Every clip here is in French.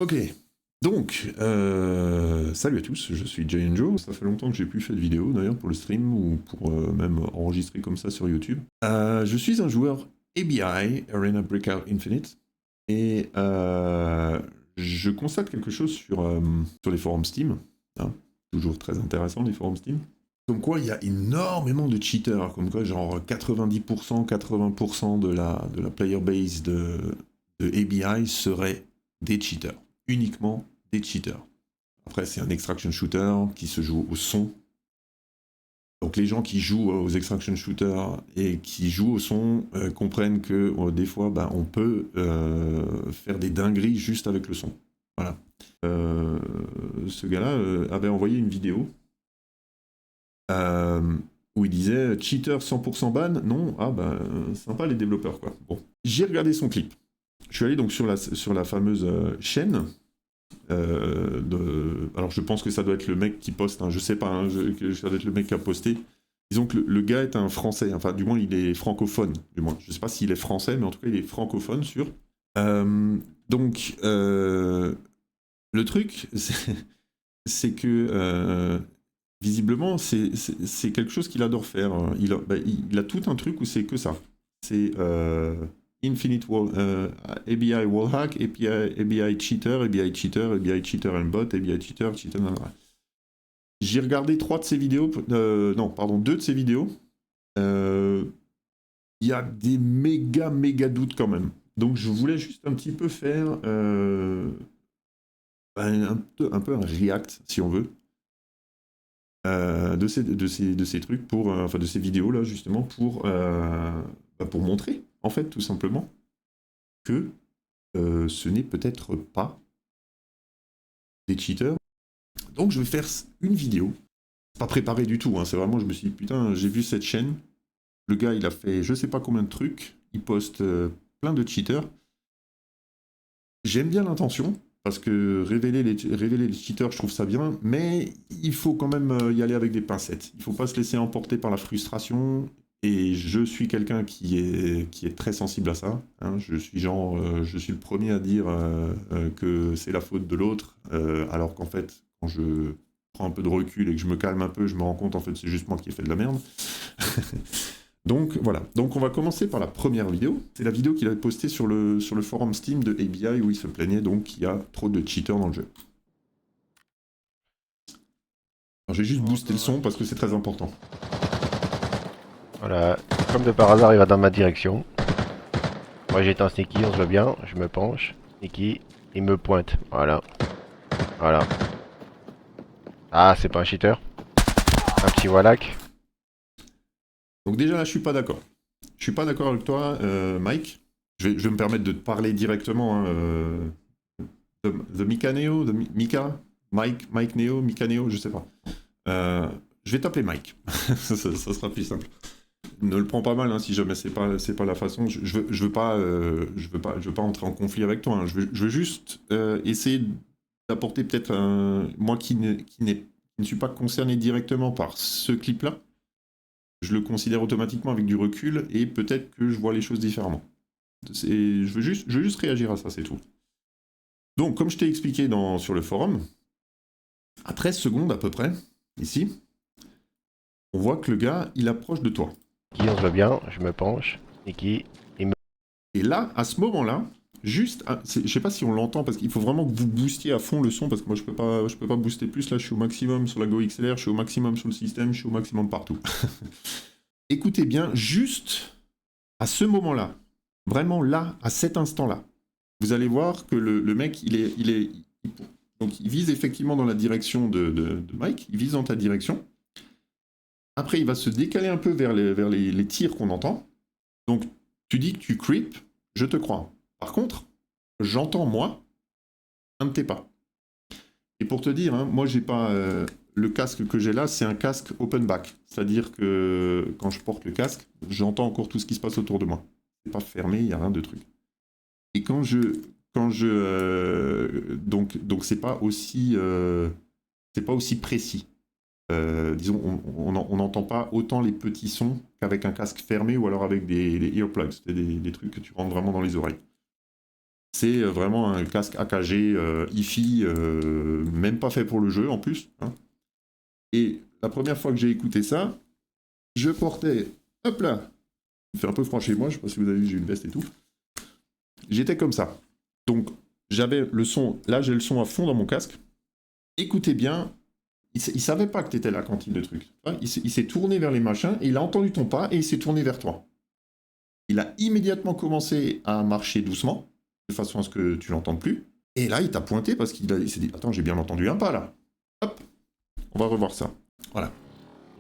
Ok, donc, salut à tous, je suis Giant Joe, ça fait longtemps que j'ai plus fait de vidéo d'ailleurs pour le stream ou pour même enregistrer comme ça sur YouTube. Je suis un joueur ABI, Arena Breakout Infinite, et je constate quelque chose sur les forums Steam, hein, toujours très intéressant les forums Steam, comme quoi il y a énormément de cheaters, comme quoi genre 90%, 80% de la player base de ABI serait des cheaters, uniquement des cheaters. Après, c'est un extraction shooter qui se joue au son. Donc les gens qui jouent aux extraction shooters et qui jouent au son comprennent que des fois, on peut faire des dingueries juste avec le son. Voilà. Ce gars-là avait envoyé une vidéo euh, où il disait cheater 100% ban. Non, sympa les développeurs quoi. Bon, j'ai regardé son clip. Je suis allé donc sur la fameuse chaîne. Alors je pense que ça doit être le mec qui poste, hein, je sais pas, hein, ça doit être le mec qui a posté. Disons que le gars est un français, enfin du moins il est francophone, du moins. Je sais pas s'il est français, mais en tout cas il est francophone sûr. Euh, donc le truc, c'est que visiblement c'est quelque chose qu'il adore faire. Il a tout un truc où c'est que ça. C'est Infinite Wall, ABI Wallhack, ABI Cheater, ABI Cheater, ABI Cheater and Bot, ABI Cheater, Cheater. J'ai regardé deux de ses vidéos. Il y a des méga doutes quand même. Donc je voulais juste un petit peu faire un peu un react, si on veut, de ces trucs enfin de ces vidéos là justement pour montrer en fait tout simplement que ce n'est peut-être pas des cheaters. Donc je vais faire une vidéo, pas préparée du tout, hein, c'est vraiment je me suis dit putain j'ai vu cette chaîne, le gars il a fait je sais pas combien de trucs, il poste plein de cheaters. J'aime bien l'intention, parce que révéler les cheaters, je trouve ça bien, mais il faut quand même y aller avec des pincettes. Il faut pas se laisser emporter par la frustration, et je suis quelqu'un qui est très sensible à ça. Hein. Je suis le premier à dire que c'est la faute de l'autre, alors qu'en fait, quand je prends un peu de recul et que je me calme un peu, je me rends compte en fait c'est juste moi qui ai fait de la merde. Donc voilà, donc on va commencer par la première vidéo. C'est la vidéo qu'il avait postée sur le forum Steam de ABI où il se plaignait donc qu'il y a trop de cheaters dans le jeu. Alors j'ai juste boosté le Encore un son parce que c'est très cheater. important. Voilà, comme de par hasard, il va dans ma direction. Moi j'étais en sneaky, on se voit bien, je me penche. Sneaky, il me pointe. Voilà, voilà. Ah, c'est pas un cheater. Un petit Wallach. Donc déjà là je suis pas d'accord. Je suis pas d'accord avec toi Mike. Je vais me permettre de te parler directement. Hein, the Mika Neo, Mike Neo, Mika Neo, je sais pas. Euh, je vais t'appeler Mike. Ça sera plus simple. Ne le prends pas mal hein, si jamais c'est pas la façon. Je veux pas entrer en conflit avec toi. Hein. Je veux juste essayer d'apporter peut-être moi qui ne suis pas concerné directement par ce clip-là. Je le considère automatiquement avec du recul et peut-être que je vois les choses différemment. Je veux juste réagir à ça, c'est tout. Donc, comme je t'ai expliqué sur le forum, à 13 secondes à peu près, ici, on voit que le gars, il approche de toi. Qui on se voit bien, je me penche. Sneaky, il me. Et là, à ce moment-là, juste, je sais pas si on l'entend parce qu'il faut vraiment que vous boostiez à fond le son parce que moi je peux pas booster plus. Là, je suis au maximum sur la Go XLR, je suis au maximum sur le système, je suis au maximum partout. Écoutez bien, juste à ce moment-là, vraiment là, à cet instant-là, vous allez voir que le mec, donc il vise effectivement dans la direction de Mike, il vise dans ta direction. Après, il va se décaler un peu vers les tirs qu'on entend. Donc, tu dis que tu creep, je te crois. Par contre, j'entends, moi, un de tes pas. Et pour te dire, hein, moi, j'ai pas. Le casque que j'ai là, c'est un casque open back. C'est-à-dire que quand je porte le casque, j'entends encore tout ce qui se passe autour de moi. C'est pas fermé, il n'y a rien de truc. Et donc c'est pas aussi précis. Disons, on n'entend pas autant les petits sons qu'avec un casque fermé ou alors avec des earplugs, c'est des trucs que tu rentres vraiment dans les oreilles. C'est vraiment un casque AKG hi-fi, même pas fait pour le jeu en plus. Hein. Et la première fois que j'ai écouté ça, je portais, hop là, il fait un peu froid chez moi, je sais pas si vous avez vu, j'ai une veste et tout. J'étais comme ça. Donc j'avais le son, là j'ai le son à fond dans mon casque. Écoutez bien, il savait pas que t'étais là quand il le truc. Il s'est tourné vers les machins, et il a entendu ton pas et il s'est tourné vers toi. Il a immédiatement commencé à marcher doucement, de façon à ce que tu l'entendes plus. Et là, il t'a pointé parce qu'il s'est dit, attends, j'ai bien entendu un pas là. Hop, on va revoir ça. Voilà.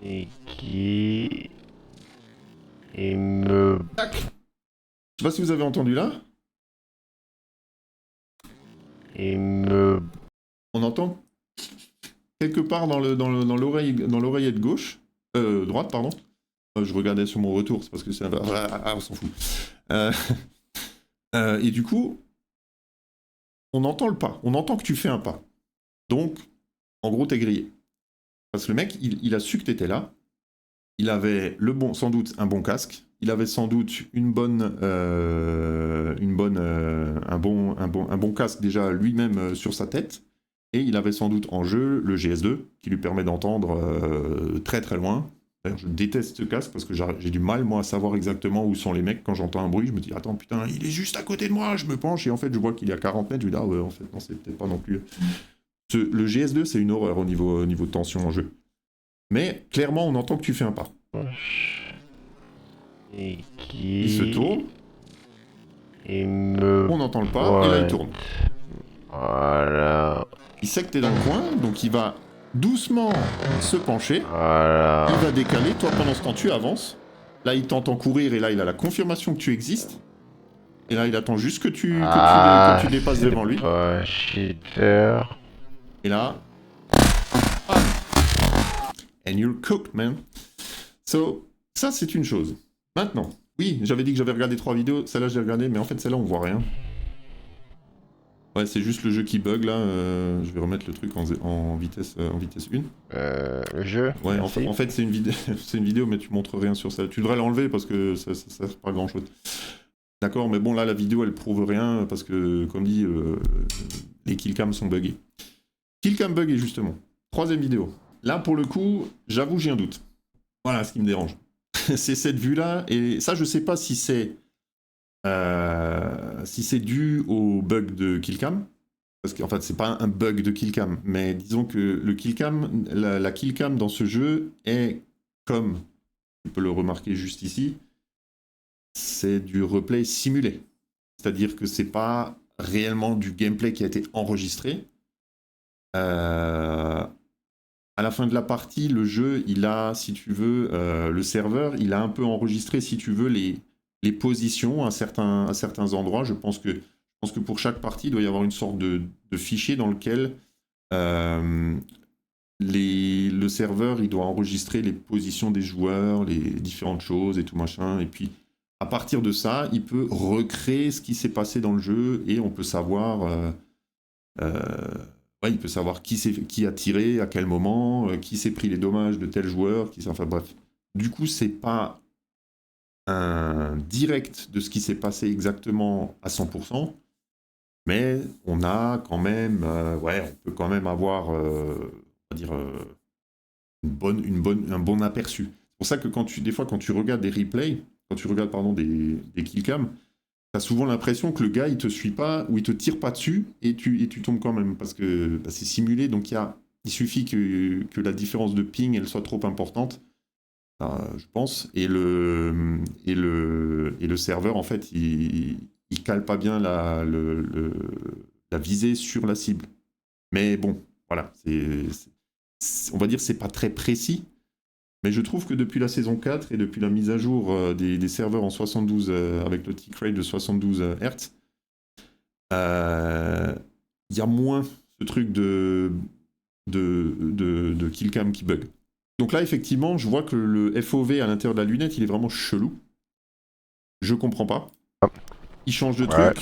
Et qui... Et me... Tac. Je sais pas si vous avez entendu là. Et me... On entend quelque part dans l'oreillette gauche, droite, pardon. Je regardais sur mon retour, c'est parce que c'est... Ah, on s'en fout. Et du coup, on entend le pas. On entend que tu fais un pas. Donc, en gros, t'es grillé. Parce que le mec, il a su que t'étais là. Il avait sans doute un bon casque. Il avait sans doute un bon casque déjà lui-même sur sa tête. Et il avait sans doute en jeu le GS2 qui lui permet d'entendre très très loin. D'ailleurs, je déteste ce casque parce que j'ai du mal, moi, à savoir exactement où sont les mecs. Quand j'entends un bruit, je me dis, attends, putain, il est juste à côté de moi. Je me penche et en fait, je vois qu'il est à 40 mètres. Je me dis, ah ouais, en fait, non, c'est peut-être pas non plus. Le GS2, c'est une horreur au niveau de tension en jeu. Mais clairement, on entend que tu fais un pas. Et qui... Il se tourne. Et me... On entend le pas et là, il tourne. Voilà. Il sait que t'es dans le coin, donc il va doucement se pencher. Voilà. Il va décaler. Toi, pendant ce temps, tu avances. Là, il t'entend courir et là, il a la confirmation que tu existes. Et là, il attend juste que tu dépasses devant lui. Cheater. Et là... And you're cooked, man. So, ça, c'est une chose. Maintenant, oui, j'avais dit que j'avais regardé 3 vidéos. Celle-là, j'ai regardé, mais en fait, celle-là, on voit rien. Ouais, c'est juste le jeu qui bug, là. Je vais remettre le truc en vitesse 1. Le jeu. Ouais, en fait, c'est une vidéo, mais tu montres rien sur ça. Tu devrais l'enlever parce que ça sert pas à grand-chose. D'accord, mais bon, là, la vidéo, elle prouve rien parce que, comme dit, les killcams sont buggés. Killcam buggé, justement. 3e vidéo. Là, pour le coup, j'avoue, j'ai un doute. Voilà ce qui me dérange. C'est cette vue-là, et ça, je sais pas si c'est dû au bug de killcam, parce qu'en fait, c'est pas un bug de killcam, mais disons que le killcam, la killcam dans ce jeu est comme, tu peux le remarquer juste ici, c'est du replay simulé. C'est-à-dire que c'est pas réellement du gameplay qui a été enregistré. À la fin de la partie, le jeu, il a, si tu veux, le serveur, il a un peu enregistré, si tu veux, les positions à certains endroits. Je pense que pour chaque partie, il doit y avoir une sorte de fichier dans lequel le serveur, il doit enregistrer les positions des joueurs, les différentes choses et tout machin. Et puis, à partir de ça, il peut recréer ce qui s'est passé dans le jeu et on peut savoir... il peut savoir qui a tiré, à quel moment, qui s'est pris les dommages de tel joueur, enfin bref. Du coup, c'est pas un direct de ce qui s'est passé exactement à 100%, mais on a quand même, on peut quand même avoir, on va dire, un bon aperçu. C'est pour ça que des fois, quand tu regardes des replays, quand tu regardes, pardon, des killcams, t'as souvent l'impression que le gars, il te suit pas, ou il te tire pas dessus, et tu tombes quand même, parce que c'est simulé, donc il suffit que la différence de ping, elle soit trop importante, je pense, et le serveur, en fait, il cale pas bien la visée sur la cible. Mais bon, voilà, on va dire c'est pas très précis, mais je trouve que depuis la saison 4 et depuis la mise à jour des serveurs en 72 avec le tick rate de 72 Hz, il y a moins ce truc de killcam qui bug. Donc là, effectivement, je vois que le FOV à l'intérieur de la lunette, il est vraiment chelou. Je comprends pas. Il change de truc,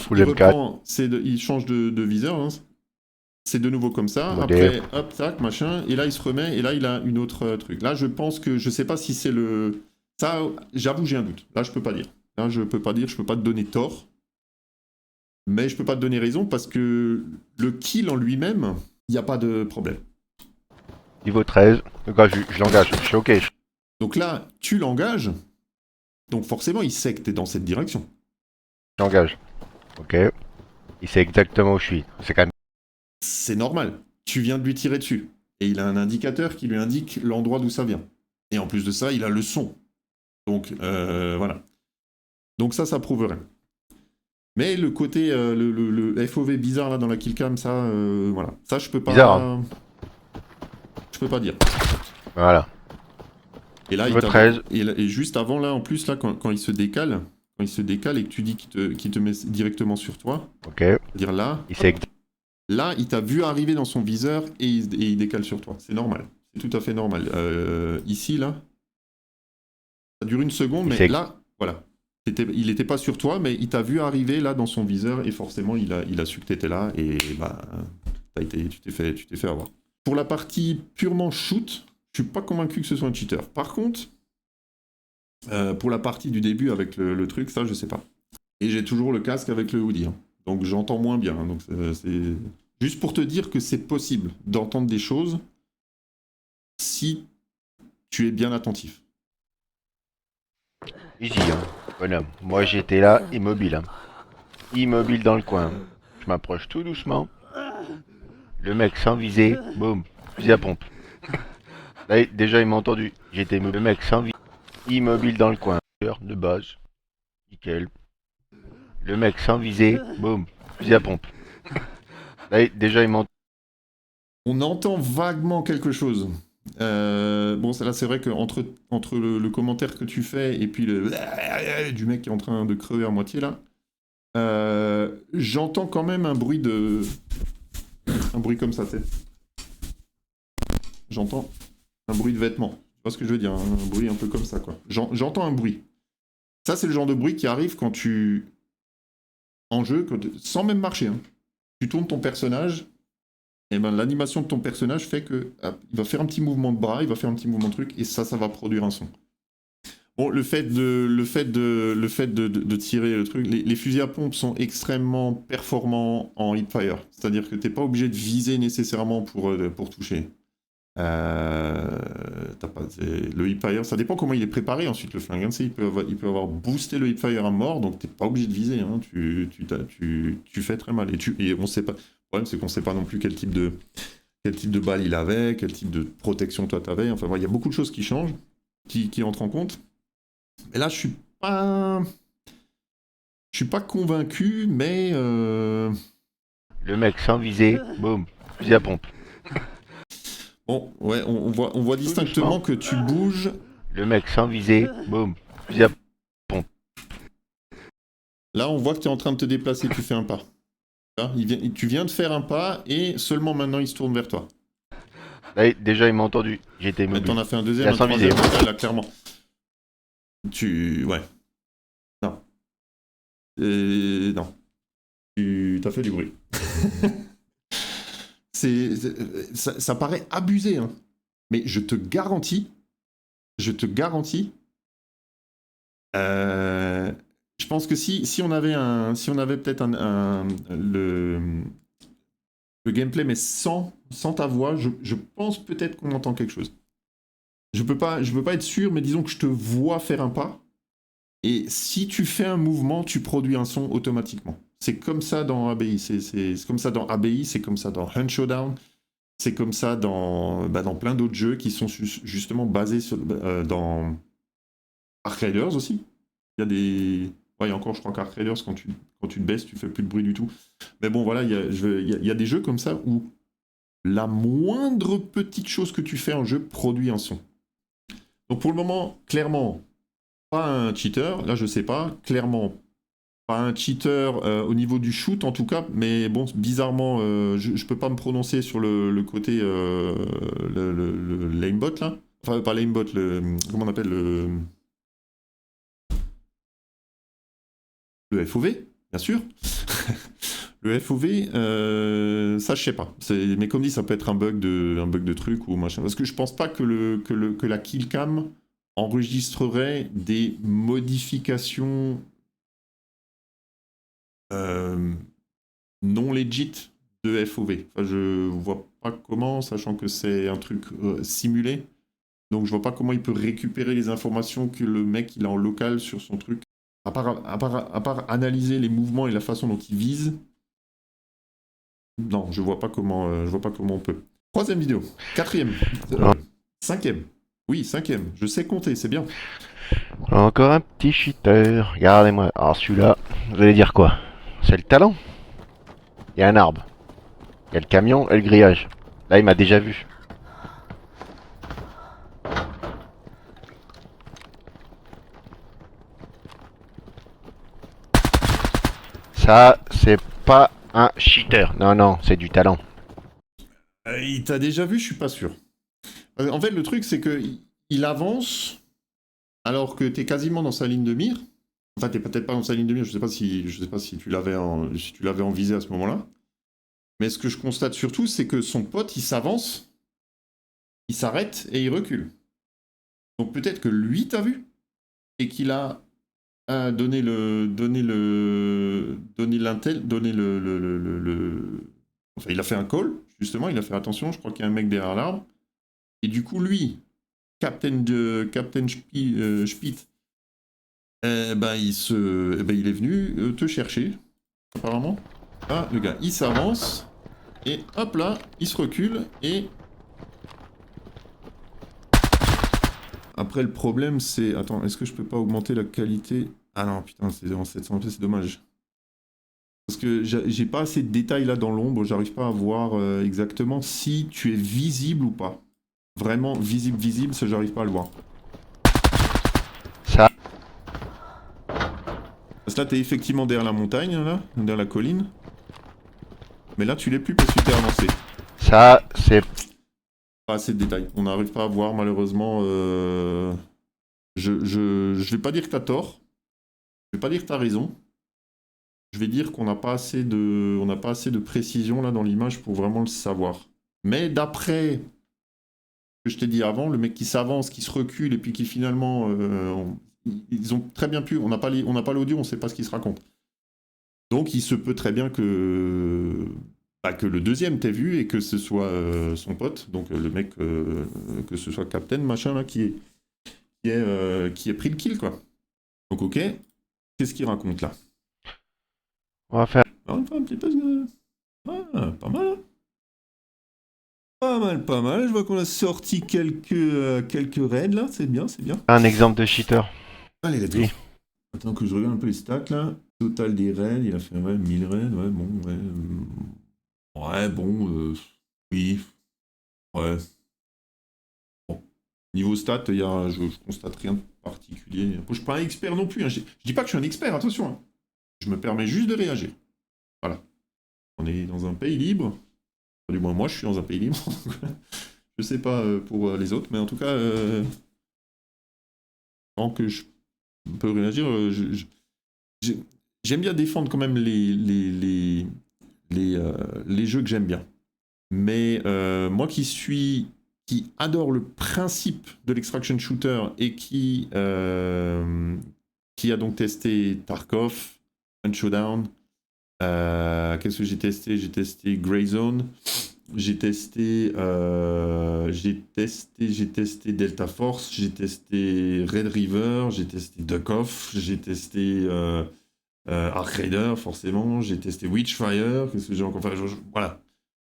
il change de viseur, hein. C'est de nouveau comme ça, après, hop, tac, machin, et là il se remet, et là il a une autre truc. Là je pense que, je sais pas si c'est le... Ça, j'avoue, j'ai un doute. Là je peux pas dire. Je peux pas te donner tort. Mais je peux pas te donner raison parce que le kill en lui-même, il n'y a pas de problème. Niveau 13. Le gars, je l'engage. Je suis ok. Donc là, tu l'engages, donc forcément, il sait que tu es dans cette direction. J'engage. Ok. Il sait exactement où je suis. C'est quand même. C'est normal. Tu viens de lui tirer dessus. Et il a un indicateur qui lui indique l'endroit d'où ça vient. Et en plus de ça, il a le son. Donc, voilà. Donc ça prouve rien. Mais le côté, le FOV bizarre là dans la killcam, ça, voilà. Ça, je peux pas... Bizarre, hein. Je peux pas dire. Voilà. Et là, Niveau 13. et juste avant, là, en plus, là, quand il se décale, et que tu dis qu'il te met directement sur toi, Ok. c'est-à-dire là, Il sait là, il t'a vu arriver dans son viseur et il décale sur toi. C'est normal. C'est tout à fait normal. Ici, là, ça dure une seconde, mais là, voilà. Il n'était pas sur toi, mais il t'a vu arriver là dans son viseur et forcément, il a su que tu étais là et bah, tu t'es fait avoir. Pour la partie purement shoot, je suis pas convaincu que ce soit un cheater. Par contre, pour la partie du début avec le truc, ça, je sais pas. Et j'ai toujours le casque avec le hoodie. Hein. Donc j'entends moins bien. Hein. Donc c'est juste pour te dire que c'est possible d'entendre des choses si tu es bien attentif. easy, hein. Bonhomme. Moi, j'étais là, immobile. Hein. Immobile dans le coin. Je m'approche tout doucement. Le mec sans viser. Boum. Fusil à pompe. Là, déjà, il m'a entendu. J'étais immobile. Le mec sans viser. Immobile dans le coin. De base. Nickel. Le mec sans viser. Boum. Fusil à pompe. Là, déjà, il m'a entendu. On entend vaguement quelque chose. Bon, là, c'est vrai qu'entre le commentaire que tu fais et puis le du mec qui est en train de crever à moitié là, j'entends quand même un bruit comme ça, tu sais. J'entends un bruit de vêtements. Tu vois ce que je veux dire? Un bruit un peu comme ça, quoi. J'entends un bruit. Ça, c'est le genre de bruit qui arrive quand en jeu, sans même marcher. Hein. Tu tournes ton personnage. Et ben, l'animation de ton personnage fait que il va faire un petit mouvement de bras, il va faire un petit mouvement de truc, et ça va produire un son. Bon, le fait de tirer le truc, les fusils à pompe sont extrêmement performants en hipfire. C'est-à-dire que t'es pas obligé de viser nécessairement pour toucher. Le hipfire, ça dépend comment il est préparé ensuite le flingue. Hein, il peut avoir boosté le hipfire à mort, donc t'es pas obligé de viser. Hein, tu fais très mal. Et on sait pas. Le problème, c'est qu'on sait pas non plus quel type de balle il avait, quel type de protection toi t'avais. Enfin, il y a beaucoup de choses qui changent, qui entrent en compte. Mais là, je suis pas convaincu, mais Le mec sans viser. Boum. Fusil à pompe. bon, ouais, on voit distinctement que tu bouges. Le mec sans viser. Boum. Fusil à pompe. Là, on voit que tu es en train de te déplacer, tu fais un pas. Là, tu viens de faire un pas et seulement maintenant il se tourne vers toi. Là, déjà, il m'a entendu. J'étais immobile. T'en as fait un deuxième, un troisième, là, clairement. Ouais. Non. Non. Tu as fait du bruit. Ça paraît abusé, hein. Mais je te garantis, je pense que si on avait peut-être le gameplay, mais sans ta voix, je pense peut-être qu'on entend quelque chose. Je peux pas être sûr, mais disons que je te vois faire un pas, et si tu fais un mouvement, tu produis un son automatiquement. C'est comme ça dans ABI, c'est comme ça dans ABI, c'est comme ça dans Hunt Showdown, c'est comme ça dans plein d'autres jeux qui sont justement basés dans Ark Raiders aussi. Il y a des... Ouais, encore, je crois qu'Ark Raiders, quand tu te baisses, tu fais plus de bruit du tout. Mais bon, voilà, il y a des jeux comme ça où la moindre petite chose que tu fais en jeu produit un son. Donc pour le moment, clairement, pas un cheater. Là, je sais pas. Clairement, pas un cheater au niveau du shoot, en tout cas. Mais bon, bizarrement, je peux pas me prononcer sur le côté le lamebot, là. Enfin, pas lamebot, comment on appelle le FOV, bien sûr. Le FOV, ça je sais pas. Mais comme dit, ça peut être un bug de truc ou machin. Parce que je pense pas que la killcam enregistrerait des modifications non legit de FOV. Enfin, je vois pas comment, sachant que c'est un truc simulé. Donc je vois pas comment il peut récupérer les informations que le mec il a en local sur son truc. À part analyser les mouvements et la façon dont il vise. Non, je vois pas comment on peut. Troisième vidéo. Quatrième. Cinquième. Oui, cinquième. Je sais compter, c'est bien. Encore un petit cheater. Regardez-moi. Alors celui-là, vous allez dire quoi? C'est le talent. Il y a un arbre. Il y a le camion et le grillage. Là, il m'a déjà vu. Ça, c'est pas un cheater. Non, non, c'est du talent. Il t'a déjà vu, je suis pas sûr. En fait, le truc, c'est que il avance alors que t'es quasiment dans sa ligne de mire. Enfin, t'es peut-être pas dans sa ligne de mire, je sais pas si tu l'avais en visée à ce moment-là. Mais ce que je constate surtout, c'est que son pote, il s'avance, il s'arrête et il recule. Donc peut-être que lui t'a vu et qu'il a donné enfin, il a fait un call, justement, il a fait attention, je crois qu'il y a un mec derrière l'arbre. Et du coup, lui, Captain Spit, il est venu te chercher, apparemment. Ah, le gars, il s'avance, et hop là, il se recule, et... Après, le problème, c'est... Attends, est-ce que je peux pas augmenter la qualité? Ah non, putain, c'est en 700p, c'est dommage. Parce que j'ai pas assez de détails là dans l'ombre, j'arrive pas à voir exactement si tu es visible ou pas. Vraiment visible, ça j'arrive pas à le voir. Ça, Parce que là, t'es effectivement derrière la montagne, là, derrière la colline. Mais là, tu l'es plus parce que tu t'es avancé. ça, c'est... Pas assez de détails. On n'arrive pas à voir, malheureusement. Je vais pas dire que t'as tort. Je vais pas dire que t'as raison. Je vais dire qu'on n'a pas assez de précision là dans l'image pour vraiment le savoir. Mais d'après ce que je t'ai dit avant, le mec qui s'avance, qui se recule et puis qui finalement, ils ont très bien pu. On n'a pas l'audio, on ne sait pas ce qu'il se raconte. Donc il se peut très bien que le deuxième t'ait vu et que ce soit son pote, donc le mec, que ce soit Captain machin là qui ait pris le kill quoi. Donc ok, qu'est-ce qu'il raconte là? On va faire Un petit peu. Pas mal. Hein. Pas mal. Je vois qu'on a sorti quelques raids là, c'est bien, c'est bien. un exemple de cheater. Allez, let's go. Oui. Attends que je regarde un peu les stats là. Total des raids, il a fait 1000 raids, ouais, bon, ouais. Ouais, bon, oui, ouais. Bon. Niveau stats, je constate rien de particulier. Bon, je suis pas un expert non plus, hein. Je dis pas que je suis un expert, attention. Hein. Je me permets juste de réagir. Voilà. On est dans un pays libre. Enfin, du moins, moi, je suis dans un pays libre. Je sais pas pour les autres, mais en tout cas, tant que je peux réagir, j'aime bien défendre quand même les jeux que j'aime bien. Mais moi qui adore le principe de l'extraction shooter et qui a donc testé Tarkov, Hunt Showdown, qu'est-ce que j'ai testé? J'ai testé Greyzone, j'ai testé Delta Force, j'ai testé Red River, j'ai testé Duck Off, j'ai testé Ark Raider forcément, j'ai testé Witchfire, qu'est-ce que j'ai encore fait? Voilà.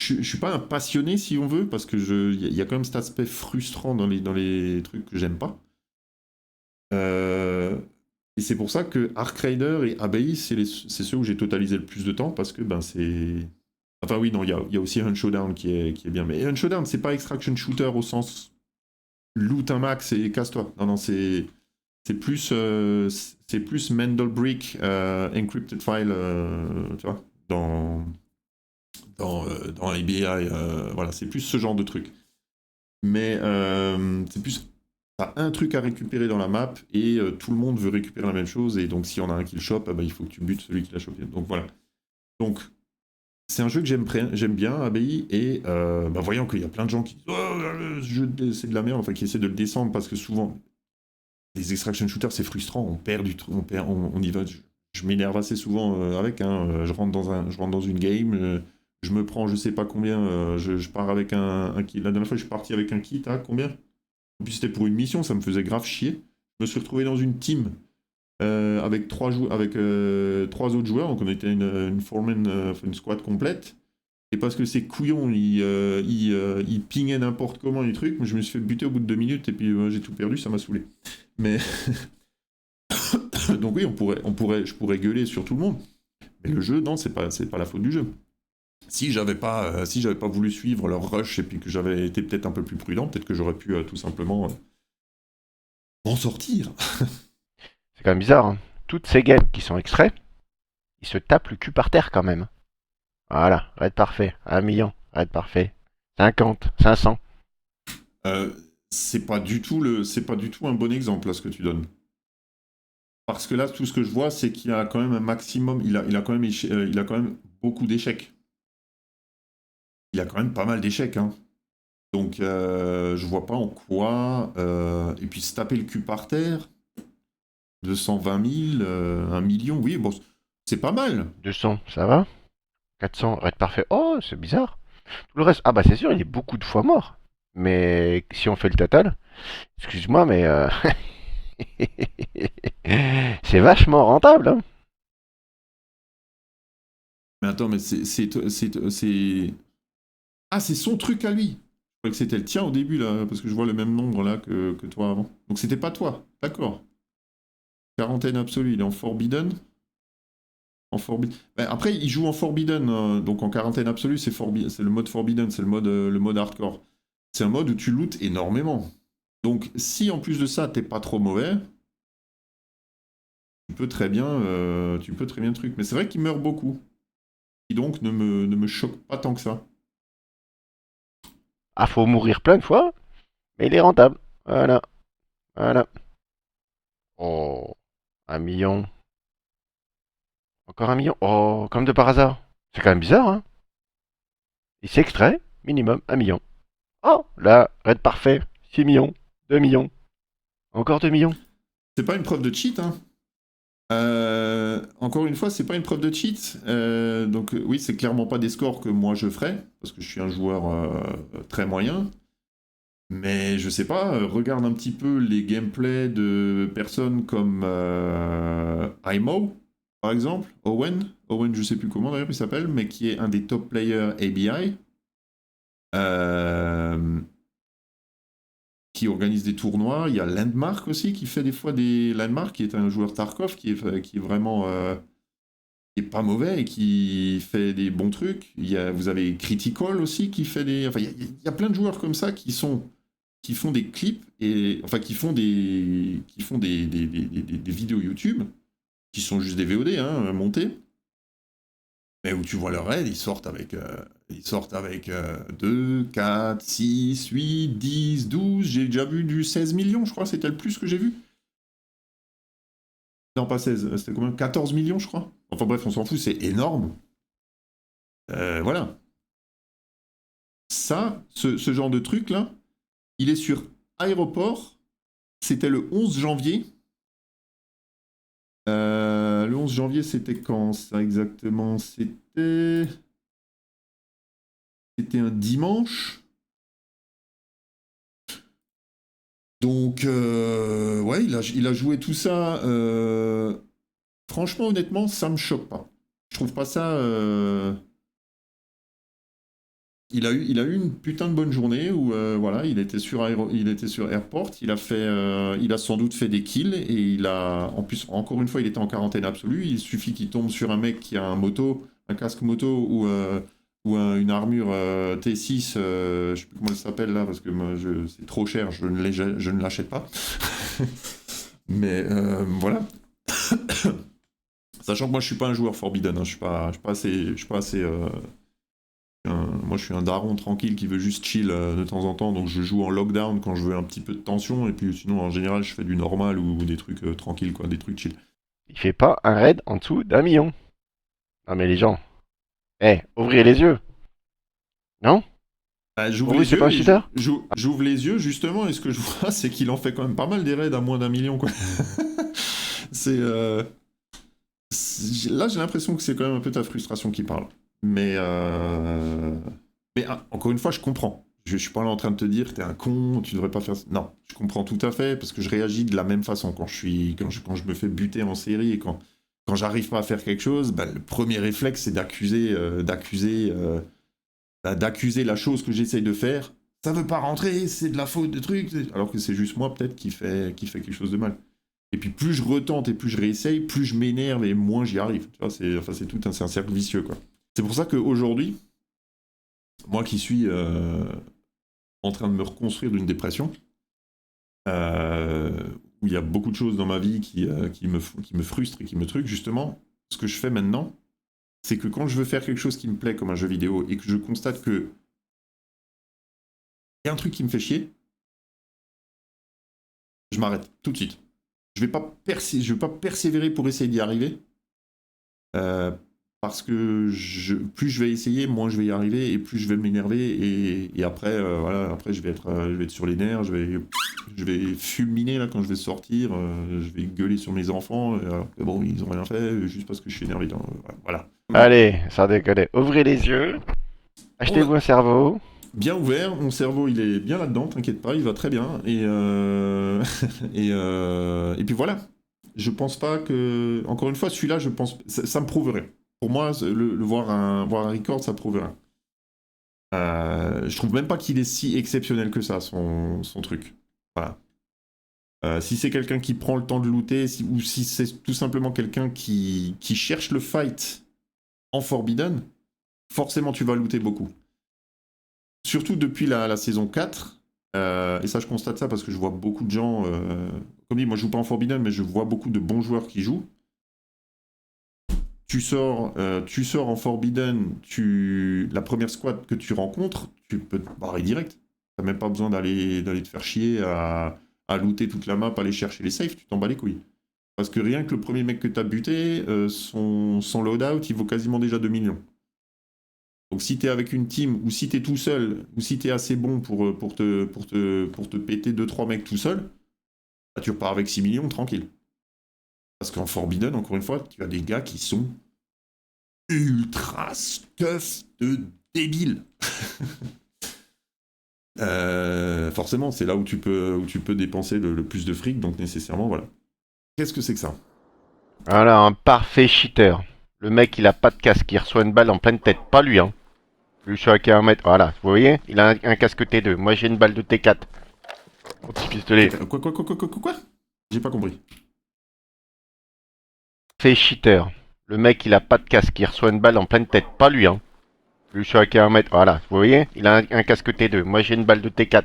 Je suis pas un passionné si on veut, parce que il y a quand même cet aspect frustrant dans les trucs que j'aime pas. Et c'est pour ça que Ark Raider et Abbey, c'est ceux où j'ai totalisé le plus de temps, parce que ben c'est... Enfin oui, non, il y a aussi Hunt Showdown qui est bien. Mais Hunt Showdown, c'est pas extraction shooter au sens loot un max et casse-toi. Non, non, c'est plus Mandelbrick encrypted file, tu vois, dans ABI, voilà, c'est plus ce genre de truc. Mais c'est plus t'as un truc à récupérer dans la map et tout le monde veut récupérer la même chose, et donc s'il y en a un qui le chope, il faut que tu butes celui qui l'a chopé. Donc voilà. Donc c'est un jeu que j'aime bien, ABI, et voyant qu'il y a plein de gens qui disent oh, ce jeu c'est de la merde, enfin qui essaient de le descendre parce que souvent les extraction shooters c'est frustrant, on perd du truc, on y va je m'énerve assez souvent avec. Hein. Je rentre dans une game, je me prends je sais pas combien, je pars avec un kit. La dernière fois, je suis parti avec un kit à combien? En plus, c'était pour une mission, ça me faisait grave chier. Je me suis retrouvé dans une team avec trois autres joueurs, donc on était une foreman, une squad complète. Et parce que ces couillons, ils pingaient n'importe comment les trucs, je me suis fait buter au bout de 2 minutes et puis j'ai tout perdu, ça m'a saoulé. Mais donc oui, je pourrais gueuler sur tout le monde. Mais le jeu, non, c'est pas la faute du jeu. Si j'avais pas voulu suivre leur rush et puis que j'avais été peut-être un peu plus prudent, peut-être que j'aurais pu tout simplement m'en sortir. C'est quand même bizarre, hein. Toutes ces games qui sont extraits, ils se tapent le cul par terre quand même. Voilà, raid parfait, 1 million, raid parfait, 50, 500. Euh, c'est pas du tout un bon exemple là ce que tu donnes. Parce que là, tout ce que je vois, c'est qu'il y a quand même un maximum, il a quand même beaucoup d'échecs. Il a quand même pas mal d'échecs, hein. Donc, je vois pas en quoi. Et puis, se taper le cul par terre, 220 000, 1 million, oui, bon, c'est pas mal. 200, ça va? 400, raid parfait. Oh, c'est bizarre. Tout le reste, ah bah c'est sûr, il est beaucoup de fois mort. Mais si on fait le total, excuse-moi, mais c'est vachement rentable, hein. Mais attends, mais Ah, c'est son truc à lui. Je croyais que c'était le tien au début, là, parce que je vois le même nombre là que toi avant. Donc, c'était pas toi, d'accord. Quarantaine absolue, il est en Forbidden. Ben, après, il joue en Forbidden, donc en quarantaine absolue, c'est le mode Forbidden, c'est le mode hardcore. C'est un mode où tu lootes énormément. Donc, si en plus de ça, t'es pas trop mauvais, tu peux très bien truc. Mais c'est vrai qu'il meurt beaucoup. Et donc, ne me choque pas tant que ça. Ah, faut mourir plein de fois, mais il est rentable. Voilà, voilà. Oh, 1 million. Encore 1 million. Oh, comme de par hasard. C'est quand même bizarre, hein. Il s'extrait, minimum 1 million. Oh, là, raid parfait. 6 millions, 2 millions. Encore 2 millions. C'est pas une preuve de cheat, hein. Encore une fois, c'est pas une preuve de cheat. Donc, oui, c'est clairement pas des scores que moi je ferais, parce que je suis un joueur très moyen. Mais je sais pas, regarde un petit peu les gameplays de personnes comme IMO, par exemple, Owen, je sais plus comment d'ailleurs il s'appelle, mais qui est un des top players ABI, euh, qui organise des tournois. Il y a Landmark aussi qui fait des fois des. Landmark qui est un joueur Tarkov qui est vraiment. Qui est pas mauvais et qui fait des bons trucs. Vous avez Critical aussi qui fait des. Enfin, il y a plein de joueurs comme ça qui font des clips et enfin qui font des vidéos YouTube qui sont juste des VOD hein, montés, mais où tu vois leur raid, ils sortent avec 2, 4, 6, 8, 10, 12, j'ai déjà vu du 16 millions, je crois, c'était le plus que j'ai vu. Non, pas 16, c'était combien? 14 millions, je crois. Enfin bref, on s'en fout, c'est énorme. Voilà. Ça, ce genre de truc là, il est sur Aéroport. C'était le 11 janvier. Le 11 janvier, c'était quand ça exactement? C'était un dimanche. Donc, ouais, il a joué tout ça. Franchement, honnêtement, ça me choque pas. Je trouve pas ça. Il a eu une putain de bonne journée où voilà, il était sur Airport, il a sans doute fait des kills et en plus, encore une fois, il était en quarantaine absolue. Il suffit qu'il tombe sur un mec qui a un casque moto ou une armure T6, je sais plus comment elle s'appelle là parce que c'est trop cher, je ne l'achète pas. Mais voilà. Sachant que moi, je suis pas un joueur Forbidden, hein, je suis pas assez moi, je suis un daron tranquille qui veut juste chill de temps en temps, donc je joue en lockdown quand je veux un petit peu de tension, et puis sinon, en général, je fais du normal ou des trucs tranquilles, quoi, des trucs chill. Il fait pas un raid en dessous d'1 million. Non mais les gens, ouvrez les yeux. Non? J'ouvre Pour lui, les c'est pas yeux un cheater? j'ouvre les yeux justement, et ce que je vois, c'est qu'il en fait quand même pas mal des raids à moins d'1 million, quoi. c'est, euh, là, j'ai l'impression que c'est quand même un peu ta frustration qui parle. Mais encore une fois, je comprends. Je suis pas là en train de te dire t'es un con, tu devrais pas faire ça. Non, je comprends tout à fait parce que je réagis de la même façon quand je me fais buter en série et quand j'arrive pas à faire quelque chose, bah, le premier réflexe c'est d'accuser la chose que j'essaye de faire. Ça veut pas rentrer, c'est de la faute de trucs. Alors que c'est juste moi peut-être qui fait quelque chose de mal. Et puis plus je retente et plus je réessaye, plus je m'énerve et moins j'y arrive. Tu vois, c'est un cercle vicieux quoi. C'est pour ça qu'aujourd'hui, moi qui suis en train de me reconstruire d'une dépression, où il y a beaucoup de choses dans ma vie qui me frustrent et qui me truquent, justement, ce que je fais maintenant, c'est que quand je veux faire quelque chose qui me plaît comme un jeu vidéo et que je constate que il y a un truc qui me fait chier, je m'arrête tout de suite. Je vais pas persévérer pour essayer d'y arriver. Parce que plus je vais essayer, moins je vais y arriver et plus je vais m'énerver et après voilà, après je vais être sur les nerfs, je vais fulminer là quand je vais sortir, je vais gueuler sur mes enfants alors que bon ils ont rien fait juste parce que je suis énervé. Voilà. Allez, sans déconner. Ouvrez les yeux. On a Achetez-vous un cerveau. bien ouvert, mon cerveau il est bien là-dedans, t'inquiète pas, il va très bien et puis voilà. Je pense pas que encore une fois celui-là je pense ça me prouverait. Pour moi, voir un record, ça prouve rien. Je trouve même pas qu'il est si exceptionnel que ça, son truc. Voilà. Si c'est quelqu'un qui prend le temps de looter, ou si c'est tout simplement quelqu'un qui cherche le fight en Forbidden, forcément tu vas looter beaucoup. Surtout depuis la saison 4, et ça je constate ça parce que je vois beaucoup de gens, comme dit, moi je joue pas en Forbidden, mais je vois beaucoup de bons joueurs qui jouent. Tu sors en Forbidden, la première squad que tu rencontres, tu peux te barrer direct. T'as même pas besoin d'aller te faire chier à looter toute la map, aller chercher les safes, tu t'en bats les couilles. Parce que rien que le premier mec que t'as buté, son loadout, il vaut quasiment déjà 2 millions. Donc si t'es avec une team, ou si t'es tout seul, ou si t'es assez bon pour te péter 2-3 mecs tout seul, bah, tu repars avec 6 millions tranquille. Parce qu'en Forbidden, encore une fois, tu as des gars qui sont ultra stuff de débile. Forcément, c'est là où tu peux dépenser le plus de fric, donc nécessairement, voilà. Qu'est-ce que c'est que ça? Voilà, un parfait cheater. Le mec, il a pas de casque, il reçoit une balle en pleine tête. Pas lui, hein. Lui, je suis à 1 mètre. Voilà, vous voyez? Il a un casque T2. Moi, j'ai une balle de T4. Mon petit pistolet. Quoi? J'ai pas compris. Fait cheater. Le mec, il a pas de casque, il reçoit une balle en pleine tête. Pas lui, hein. Lui, je suis à 1 mètre. Voilà, vous voyez? Il a un casque T2. Moi, j'ai une balle de T4.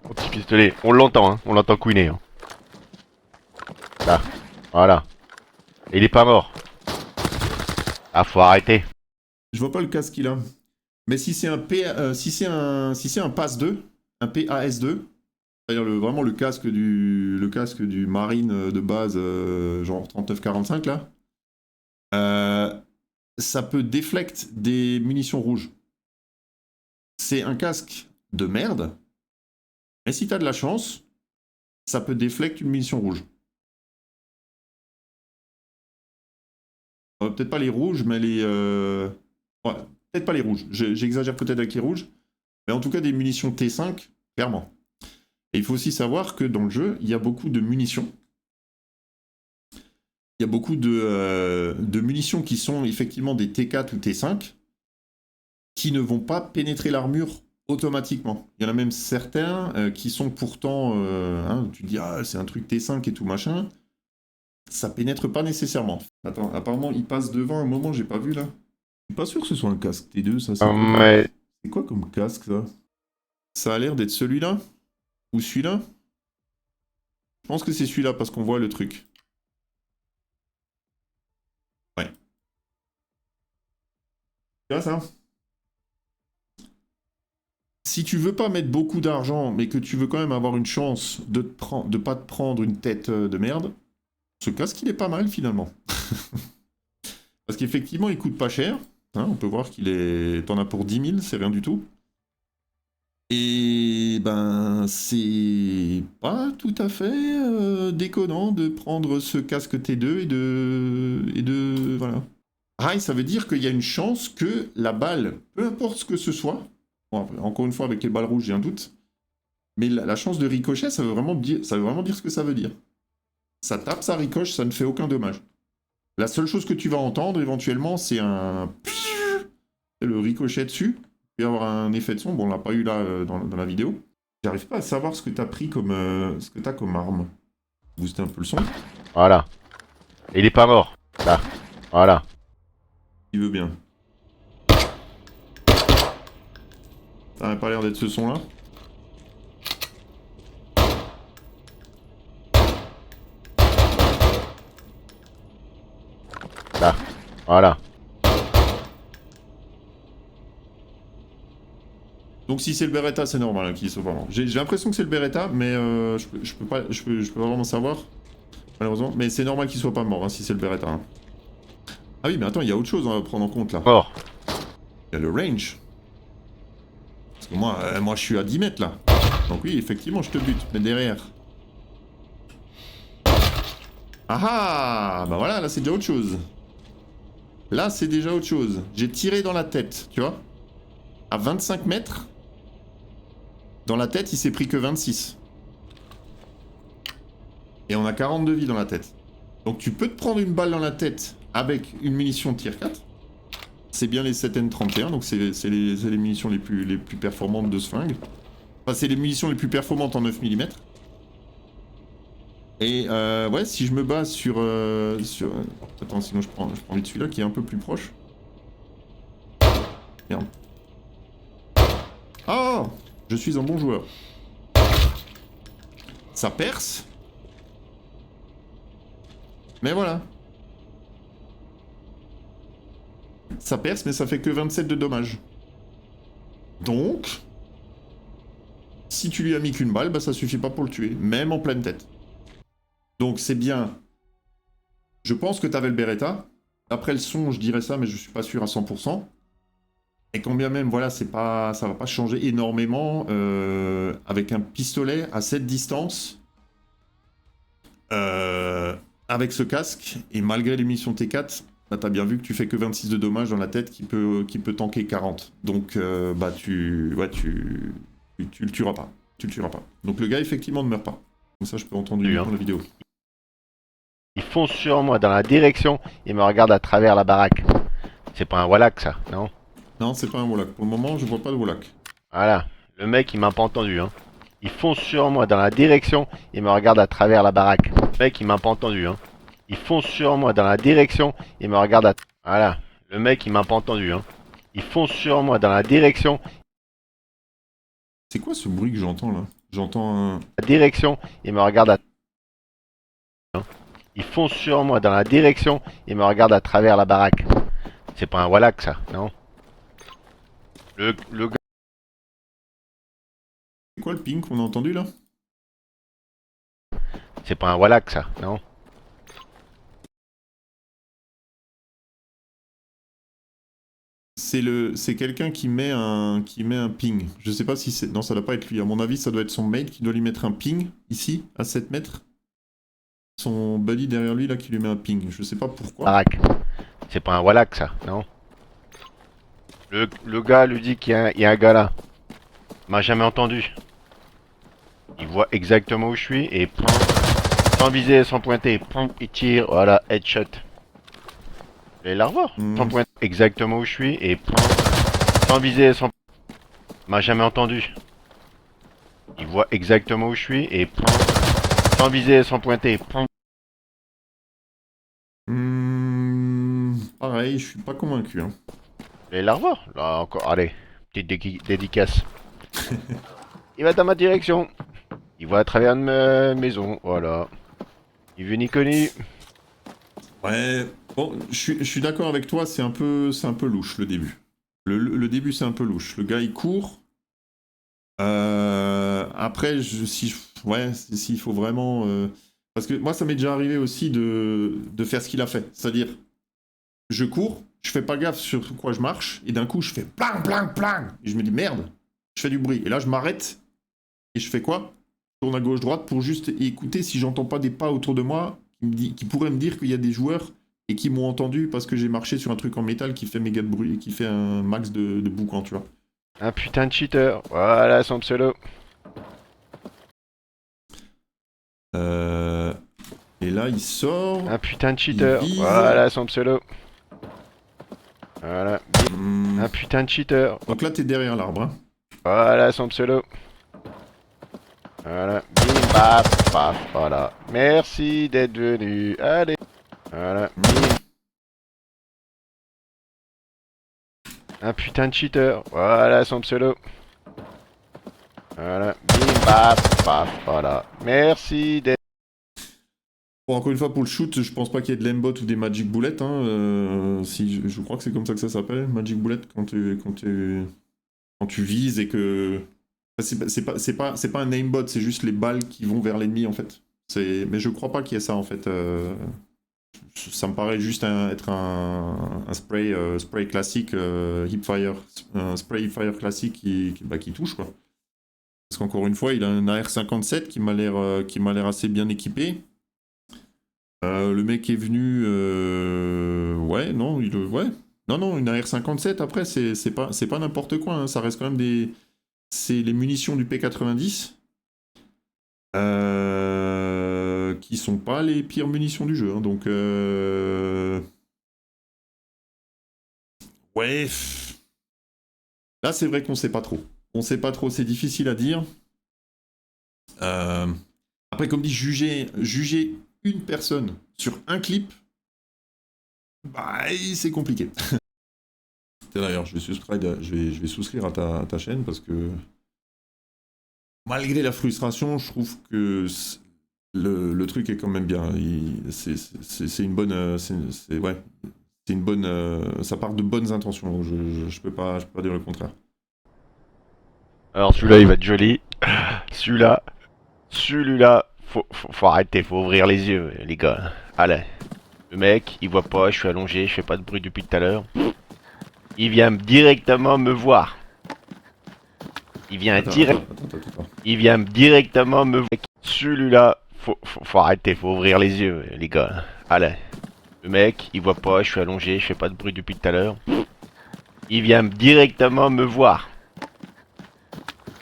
Mon petit pistolet. On l'entend, hein. On l'entend couiner, hein. Là. Voilà. Et il est pas mort. Ah, faut arrêter. Je vois pas le casque qu'il a. Mais si c'est un si c'est un PAS 2, un PAS2, c'est-à-dire vraiment le casque du marine de base, genre 39-45 là, euh, ça peut déflect des munitions rouges. C'est un casque de merde, mais si t'as de la chance, ça peut déflect une munition rouge. Peut-être pas les rouges, mais ouais, peut-être pas les rouges. J'exagère peut-être avec les rouges, mais en tout cas des munitions T5, clairement. Et il faut aussi savoir que dans le jeu, il y a beaucoup de munitions. Il y a beaucoup de munitions qui sont effectivement des T4 ou T5 qui ne vont pas pénétrer l'armure automatiquement. Il y en a même certains qui sont pourtant, hein, tu te dis, ah, c'est un truc T5 et tout machin. Ça pénètre pas nécessairement. Attends, apparemment, il passe devant un moment, j'ai pas vu là. Je suis pas sûr que ce soit un casque T2, ça. Mais... C'est quoi comme casque, ça? Ça a l'air d'être celui-là? Ou celui-là? Je pense que c'est celui-là parce qu'on voit le truc. Ouais. Tu vois ça? Si tu veux pas mettre beaucoup d'argent, mais que tu veux quand même avoir une chance de pas te prendre une tête de merde, ce casque il est pas mal finalement. Parce qu'effectivement il coûte pas cher. Hein, on peut voir qu'il est. T'en as pour 10 000, c'est rien du tout. Et ben, c'est pas tout à fait déconnant de prendre ce casque T2 et de voilà. Pareil, ça veut dire qu'il y a une chance que la balle, peu importe ce que ce soit, bon, après, encore une fois avec les balles rouges j'ai un doute, mais la chance de ricochet, ça veut vraiment dire ce que ça veut dire. Ça tape, ça ricoche, ça ne fait aucun dommage. La seule chose que tu vas entendre éventuellement, c'est le ricochet dessus. Il peut y avoir un effet de son. Bon, on l'a pas eu là dans la vidéo. J'arrive pas à savoir ce que t'as pris comme ce que t'as comme arme. Booster un peu le son. Voilà. Et il est pas mort. Là. Voilà. Il veut bien. Ça n'a pas l'air d'être ce son là. Là. Voilà. Donc si c'est le Beretta, c'est normal hein, qu'il soit pas mort. J'ai l'impression que c'est le Beretta, mais je peux pas vraiment savoir, malheureusement. Mais c'est normal qu'il soit pas mort hein, si c'est le Beretta. Hein. Ah oui, mais attends, il y a autre chose à prendre en compte là. Mort. Il y a le range. Parce que moi je suis à 10 mètres là. Donc oui, effectivement, je te bute, mais derrière. Ah ah. Bah voilà, là c'est déjà autre chose. Là c'est déjà autre chose. J'ai tiré dans la tête, tu vois. À 25 mètres. Dans la tête, il s'est pris que 26. Et on a 42 vies dans la tête. Donc tu peux te prendre une balle dans la tête avec une munition tir 4. C'est bien les 7N31, donc c'est les munitions les plus performantes de ce flingue. Enfin, c'est les munitions les plus performantes en 9 mm. Et ouais, si je me base sur... Attends, sinon je prends vite celui-là qui est un peu plus proche. Merde. Oh, je suis un bon joueur. Ça perce. Mais voilà. Ça perce, mais ça fait que 27 de dommages. Donc... Si tu lui as mis qu'une balle, bah ça suffit pas pour le tuer. Même en pleine tête. Donc c'est bien. Je pense que t'avais le Beretta. Après le son, je dirais ça, mais je suis pas sûr à 100%. Et quand bien même, voilà, ça va pas changer énormément. Avec un pistolet à cette distance, avec ce casque, et malgré l'émission T4, bah, t'as bien vu que tu fais que 26 de dommages dans la tête qui peut tanker 40. Donc bah tu le tueras pas. Tu le tueras pas. Donc le gars effectivement ne meurt pas. Comme ça je peux entendre Oui, dans la vidéo. Il fonce sur moi dans la direction. Il me regarde à travers la baraque. C'est pas un Wallach ça, non? Non, c'est pas un Wallach. Pour le moment, je vois pas de Wallach. Voilà. Le mec, il m'a pas entendu, hein. Il fonce sur moi dans la direction. Il me regarde à travers la baraque. Le mec, il m'a pas entendu, hein. Il fonce sur moi dans la direction. Il me regarde à... Voilà. Le mec, il m'a pas entendu, hein. Il fonce sur moi dans la direction. C'est quoi ce bruit que j'entends là? J'entends un... La direction. Il me regarde à... Il fonce sur moi dans la direction. Il me regarde à travers la baraque. C'est pas un Wallach ça, non? Le gars... C'est quoi le ping qu'on a entendu là? C'est pas un Wallach ça, non? C'est quelqu'un qui met un ping. Je sais pas si c'est... Non, ça doit pas être lui. À mon avis, ça doit être son mate qui doit lui mettre un ping, ici, à 7 mètres. Son buddy derrière lui, là, qui lui met un ping. Je sais pas pourquoi. Baraque. C'est pas un Wallach ça, non? Le gars lui dit qu'il y a un gars là. Il m'a jamais entendu. Il voit exactement où je suis et... Sans viser, sans pointer, il tire, voilà, headshot. Et la revoir. Sans pointer exactement où je suis et... Sans viser, sans... Il m'a jamais entendu. Il voit exactement où je suis et... Sans viser, sans pointer, Pareil, je suis pas convaincu. Hein. Et la revoir. Là encore, allez, petite dédicace. Il va dans ma direction. Il voit à travers ma maison, voilà. Il veut ni connu. Ouais, bon, je suis d'accord avec toi, c'est un peu louche le début. Le début c'est un peu louche. Le gars il court. Après, s'il faut vraiment... Parce que moi ça m'est déjà arrivé aussi de faire ce qu'il a fait. C'est-à-dire, je cours, je fais pas gaffe sur quoi je marche, et d'un coup je fais plang, plang, plang. Et je me dis merde, je fais du bruit. Et là, je m'arrête. Et je fais quoi? Je tourne à gauche-droite pour juste écouter si j'entends pas des pas autour de moi qui pourraient me dire qu'il y a des joueurs et qui m'ont entendu parce que j'ai marché sur un truc en métal qui fait méga de bruit, qui fait un max de boucan, tu vois. Un putain de cheater. Voilà son pseudo. Et là, il sort. Un putain de cheater. vise. Voilà son pseudo. Voilà. Hmm. Un putain de cheater. Donc là, t'es derrière l'arbre. Hein. Voilà son pseudo. Voilà. Bim, paf, paf. Voilà. Merci d'être venu. Allez. Voilà. Un putain de cheater. Voilà son pseudo. Voilà. Bim, paf, paf. Voilà. Merci d'être... Bon, encore une fois, pour le shoot, je pense pas qu'il y ait de l'aimbot ou des magic bullets. Hein. Si, je crois que c'est comme ça que ça s'appelle, magic bullet, quand tu vises et que... C'est pas un aimbot, c'est juste les balles qui vont vers l'ennemi, en fait. Mais je crois pas qu'il y ait ça, en fait. Ça me paraît juste être un spray classique, hipfire, un spray hipfire classique qui touche, quoi. Parce qu'encore une fois, il a un AR-57 qui m'a l'air assez bien équipé. Le mec est venu... Ouais, non, ouais. Non, une AR-57, après, c'est pas n'importe quoi. Hein. Ça reste quand même c'est les munitions du P90. Qui sont pas les pires munitions du jeu. Hein. Donc... Ouais... Là, c'est vrai qu'on sait pas trop. On sait pas trop, c'est difficile à dire. Après, comme dit, juger une personne sur un clip, bah, c'est compliqué. D'ailleurs, je vais souscrire à ta chaîne parce que malgré la frustration, je trouve que le truc est quand même bien. C'est une bonne, c'est une bonne, ça part de bonnes intentions. Donc je peux pas dire le contraire. Alors celui-là il va être joli. Celui-là, faut arrêter, faut ouvrir les yeux, les gars. Allez. Le mec, il voit pas, je suis allongé, je fais pas de bruit depuis tout à l'heure. Il vient directement me voir. Il vient Il vient directement me voir. Celui-là, faut arrêter, faut ouvrir les yeux, les gars. Allez. Le mec, il voit pas, je suis allongé, je fais pas de bruit depuis tout à l'heure. Il vient directement me voir.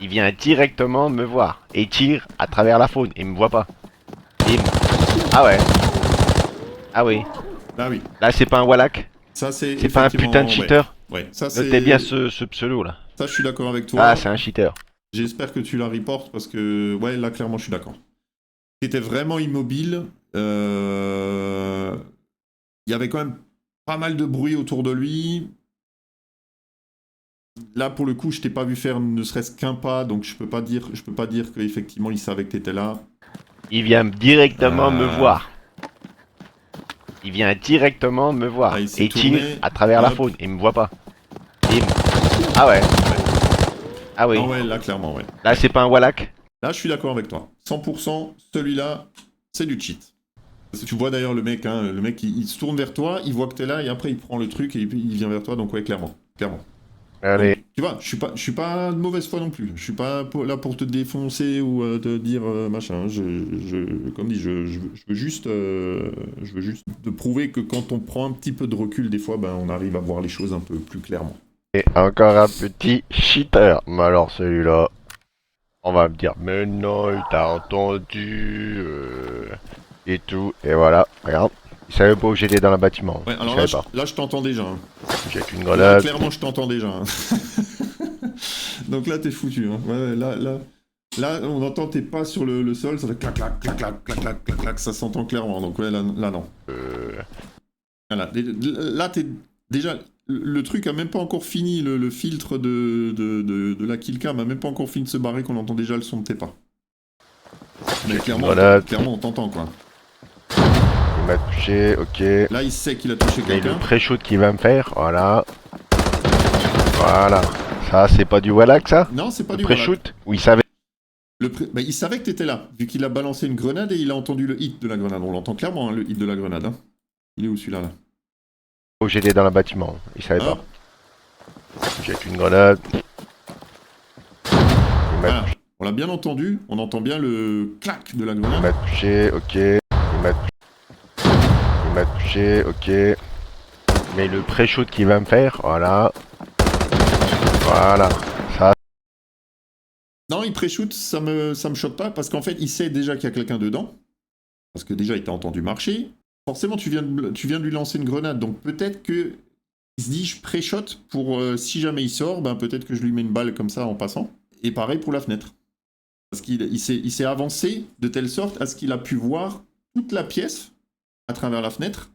Il vient directement me voir. Et il tire à travers la faune. Il me voit pas. Ah ouais. Ah oui. Ah oui. Là c'est pas un Wallach. Ça c'est pas un putain de cheater. Ouais. Ça c'est... Notez bien ce pseudo là. Ça je suis d'accord avec toi. Ah c'est un cheater. J'espère que tu la reportes parce que... Ouais, là clairement je suis d'accord. C'était vraiment immobile. Il y avait quand même pas mal de bruit autour de lui. Là, pour le coup, je t'ai pas vu faire ne serait-ce qu'un pas, donc je peux pas dire qu'effectivement il savait que t'étais là. Il vient directement me voir. Il vient directement me voir. Et il tire à travers la faune. Il me voit pas. Ah ouais. Ah oui. Ah ouais, là clairement, ouais. Là c'est pas un Wallach. Là, je suis d'accord avec toi. 100%, celui-là, c'est du cheat. Parce que tu vois d'ailleurs le mec, hein, il se tourne vers toi, il voit que t'es là, et après il prend le truc et il vient vers toi, donc ouais, clairement. Allez. Donc, tu vois, je suis pas de mauvaise foi non plus. Je suis pas là pour te défoncer ou te dire machin. Comme dit, je veux juste te prouver que quand on prend un petit peu de recul, des fois, ben, on arrive à voir les choses un peu plus clairement. Et encore un petit cheater. Mais alors celui-là, on va me dire, mais non, il t'a entendu et tout. Et voilà, regarde. Il savait pas où j'étais dans le bâtiment. Ouais, alors là, je t'entends déjà. Hein. J'ai une grenade. Là, clairement, je t'entends déjà. Hein. Donc là, t'es foutu. Hein. Ouais, là, on entend tes pas sur le sol, ça fait clac, clac, clac, clac, clac, clac, clac, clac, ça s'entend clairement. Donc ouais, là non. Voilà. Là, t'es déjà... Le truc a même pas encore fini, le filtre de la killcam a même pas encore fini de se barrer qu'on entend déjà le son de tes pas. Mais clairement, on t'entend quoi. Il m'a touché, ok. Là, il sait qu'il a touché quelqu'un. Il y a le pré-shoot qu'il va me faire, voilà. Voilà. Ça, c'est pas du Wallach, ça? Non, c'est pas du pré-shoot. Où il savait. Bah, il savait que t'étais là, vu qu'il a balancé une grenade et il a entendu le hit de la grenade. On l'entend clairement, hein, le hit de la grenade. Hein. Il est où celui-là là Où j'étais dans le bâtiment, il savait pas. J'ai une grenade. m'a Voilà. On l'a bien entendu, on entend bien le clac de la il grenade. m'a touché, ok. Il m'a touché, ok. Mais le pré-shoot qu'il va me faire, voilà. Voilà. Ça, Non, il pré-shoot, ça me choque pas, parce qu'en fait, il sait déjà qu'il y a quelqu'un dedans. Parce que déjà, il t'a entendu marcher. Forcément, tu viens de lui lancer une grenade, donc peut-être que il se dit, je pré-shot pour si jamais il sort, ben peut-être que je lui mets une balle comme ça en passant. Et pareil pour la fenêtre. Parce qu'il s'est avancé de telle sorte à ce qu'il a pu voir toute la pièce à travers la fenêtre,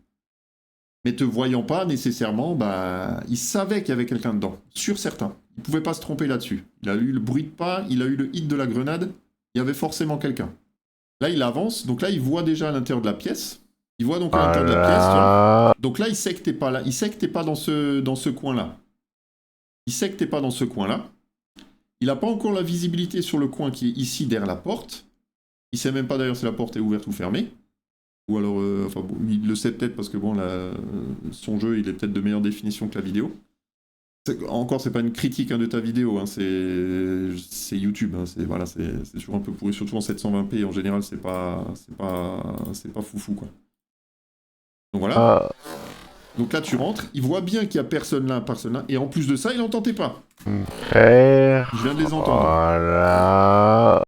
mais te voyant pas nécessairement, bah, il savait qu'il y avait quelqu'un dedans, sûr certain. Il pouvait pas se tromper là-dessus. Il a eu le bruit de pas, il a eu le hit de la grenade, il y avait forcément quelqu'un. Là, il avance, donc là, il voit déjà à l'intérieur de la pièce. Il voit donc à l'intérieur de la pièce, tiens. voilà. Donc là, il sait que t'es pas là. Il sait que t'es pas dans ce coin-là. Il sait que t'es pas dans ce coin-là. Il n'a pas encore la visibilité sur le coin qui est ici, derrière la porte. Il sait même pas d'ailleurs si la porte est ouverte ou fermée. Ou alors, enfin, bon, il le sait peut-être parce que bon, son jeu, il est peut-être de meilleure définition que la vidéo. Encore, c'est pas une critique hein, de ta vidéo, hein, c'est YouTube, hein, c'est toujours un peu pourri, surtout en 720p. En général, c'est pas foufou quoi. Donc voilà. Ah, Donc là, tu rentres, il voit bien qu'il y a personne là, et en plus de ça, il n'entend tes pas. faire. Je viens de les entendre. Voilà.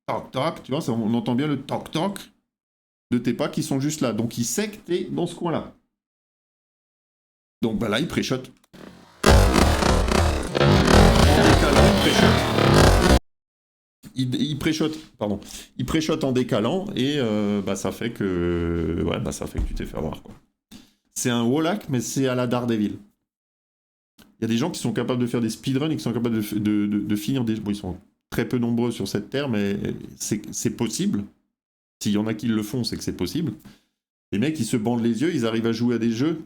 Toc toc, tu vois, on entend bien le toc toc de tes pas qui sont juste là. Donc il sait que t'es dans ce coin-là. Donc bah là, il pré-shot. Il pré-shot, pardon. Il pré-shot en décalant et bah, ça fait que tu t'es fait avoir quoi. C'est un Wallach, mais c'est à la Daredevil. Il y a des gens qui sont capables de faire des speedruns et qui sont capables de finir des... Bon, ils sont très peu nombreux sur cette terre, mais c'est possible. S'il y en a qui le font, c'est que c'est possible. Les mecs, ils se bandent les yeux, ils arrivent à jouer à des jeux.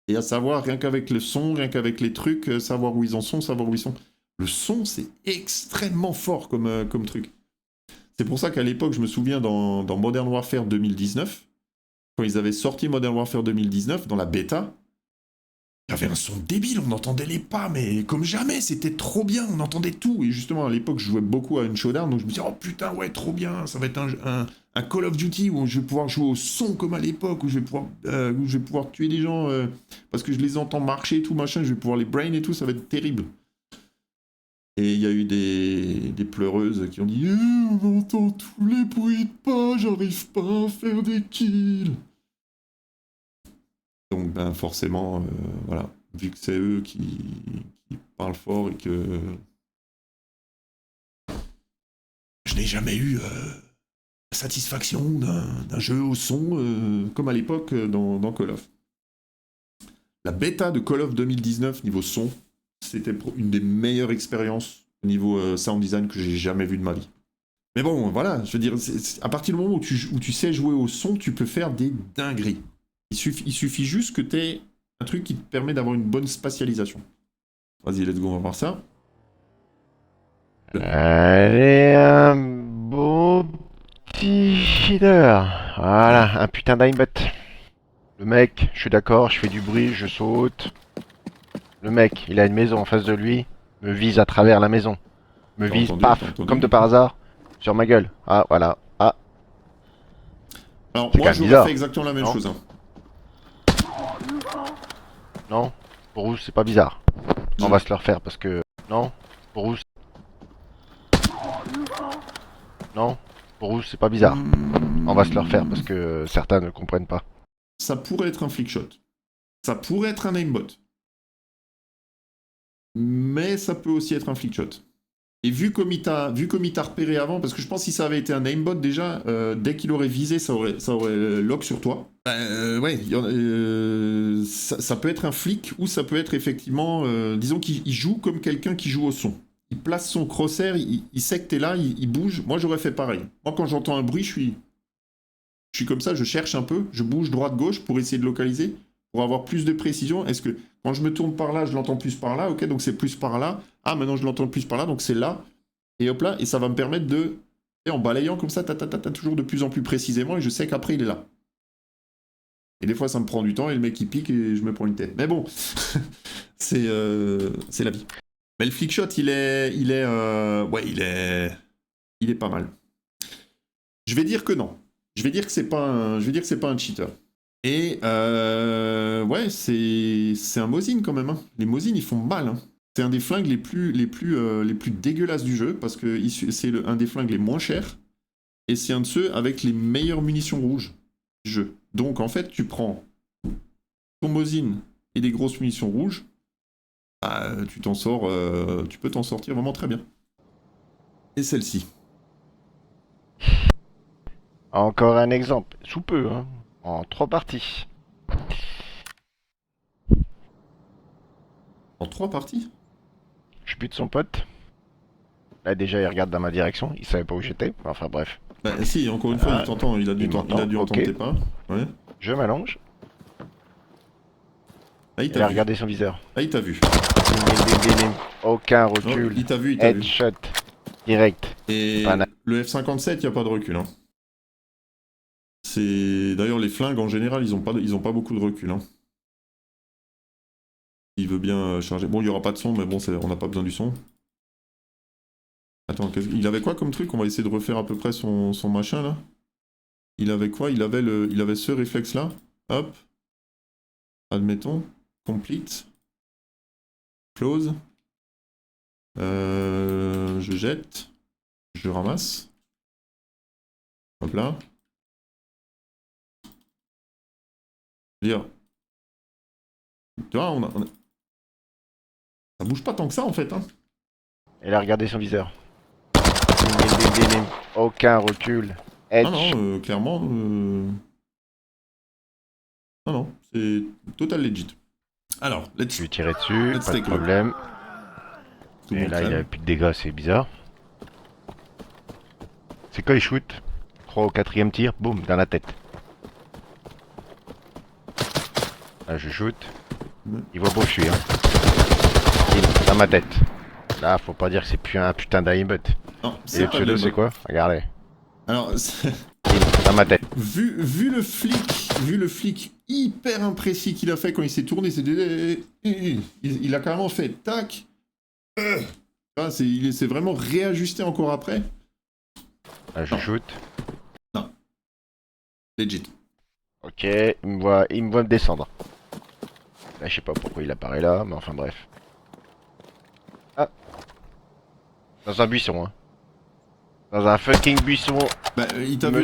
Et à savoir, rien qu'avec le son, rien qu'avec les trucs, savoir où ils en sont, savoir où ils sont. Le son, c'est extrêmement fort comme truc. C'est pour ça qu'à l'époque, je me souviens dans Modern Warfare 2019, quand ils avaient sorti Modern Warfare 2019, dans la bêta, il y avait un son débile, on entendait les pas, mais comme jamais, c'était trop bien, on entendait tout. Et justement, à l'époque, je jouais beaucoup à une showdown, donc je me disais, oh putain, ouais, trop bien, ça va être un Call of Duty où je vais pouvoir jouer au son comme à l'époque, où je vais pouvoir tuer des gens parce que je les entends marcher et tout, machin, je vais pouvoir les brain et tout, ça va être terrible. Et il y a eu des pleureuses qui ont dit on entend tous les bruits de pas, j'arrive pas à faire des kills. Donc ben forcément, voilà, vu que c'est eux qui parlent fort et que je n'ai jamais eu la satisfaction d'un jeu au son comme à l'époque dans Call of. La bêta de Call of 2019 niveau son, c'était une des meilleures expériences au niveau sound design que j'ai jamais vu de ma vie. Mais bon, voilà, je veux dire, à partir du moment où tu sais jouer au son, tu peux faire des dingueries. Il suffit juste que tu aies un truc qui te permet d'avoir une bonne spatialisation. Vas-y, let's go, on va voir ça. Allez, un beau petit header. Voilà, un putain d'aimbot. Le mec, je suis d'accord, je fais du bruit, je saute. Le mec, il a une maison en face de lui, me vise à travers la maison. Me T'as vise, entendu, paf, t'as entendu. comme de par hasard, sur ma gueule. Ah, voilà. Ah, Alors, c'est moi, quand même j'aurais bizarre. fait exactement la même Non. chose. Hein. Non, pour rouge, c'est pas bizarre. On va se le refaire parce que... Non, pour rouge... Non, pour rouge, c'est pas bizarre. On va se le refaire parce que certains ne comprennent pas. Ça pourrait être un flickshot. Ça pourrait être un aimbot. Mais ça peut aussi être un flickshot. Et vu comme il t'a repéré avant, parce que je pense que si ça avait été un aimbot déjà, dès qu'il aurait visé, ça aurait lock sur toi. Ouais, ça peut être un flic ou ça peut être effectivement, disons qu'il joue comme quelqu'un qui joue au son. Il place son crosshair, il sait que t'es là, il bouge. Moi j'aurais fait pareil. Moi quand j'entends un bruit, je suis comme ça, je cherche un peu, je bouge droite-gauche pour essayer de localiser, pour avoir plus de précision. Est-ce que quand je me tourne par là, je l'entends plus par là? Ok, donc c'est plus par là. Ah, maintenant je l'entends plus par là, donc c'est là. Et hop là, et ça va me permettre de... Et en balayant comme ça, toujours de plus en plus précisément, et je sais qu'après il est là. Et des fois ça me prend du temps, et le mec il pique, et je me prends une tête. Mais bon, c'est la vie. Mais le flickshot, ouais, il est pas mal. Je vais dire que non. Je vais dire que c'est pas un cheater. Et ouais, c'est un Mosin quand même. Hein. Les Mosin, ils font mal. Hein. C'est un des flingues les plus dégueulasses du jeu parce que c'est un des flingues les moins chers et c'est un de ceux avec les meilleures munitions rouges du jeu. Donc en fait, tu prends ton Mosin et des grosses munitions rouges, bah, tu peux t'en sortir vraiment très bien. Et celle-ci. Encore un exemple, sous peu, hein, en 3 parties. En 3 parties. Je bute son pote. Là déjà il regarde dans ma direction, il savait pas où j'étais. Enfin bref. Bah si, encore une fois, il t'entend, il a dû entendre ok. tes pas. Ouais. Je m'allonge. Ah, il Il t'a a vu. regardé son viseur. Ah, il t'a vu. Aucun Non, recul. il t'a vu. Headshot. Direct. Et le F57, il n'y a pas de recul. Hein. D'ailleurs, les flingues, en général, ils ont pas beaucoup de recul. Hein. Il veut bien charger. Bon, il n'y aura pas de son, mais bon, on n'a pas besoin du son. Attends, il avait quoi comme truc? On va essayer de refaire à peu près son machin, là. Il avait quoi? Il avait ce réflexe-là. Hop. Admettons. Complete. Close. Je jette. Je ramasse. Hop là. Je veux dire. Tu vois, ça bouge pas tant que ça en fait. Hein. Il a regardé son viseur. Aucun recul. Ah non, clairement. Ah non, c'est total legit. Alors, Je lui tirais dessus, pas de problème. Et là, il a plus de dégâts, c'est bizarre. C'est quand il shoot. 3 au 4ème tir, boum, dans la tête. Là, je shoot. Il voit beau, je suis, hein. Dans ma tête. Là, faut pas dire que c'est plus un putain d'aimbot. Et le pseudo, c'est quoi? Regardez. Alors, dans ma tête. Vu le flic hyper imprécis qu'il a fait quand il s'est tourné, il a carrément fait tac. Il s'est vraiment réajusté encore après. Là, je shoot. Non. Legit. Ok, il me voit me descendre. Là, je sais pas pourquoi il apparaît là, mais enfin bref. Ah. Dans un buisson, hein. Dans un fucking buisson. Bah, il t'a vu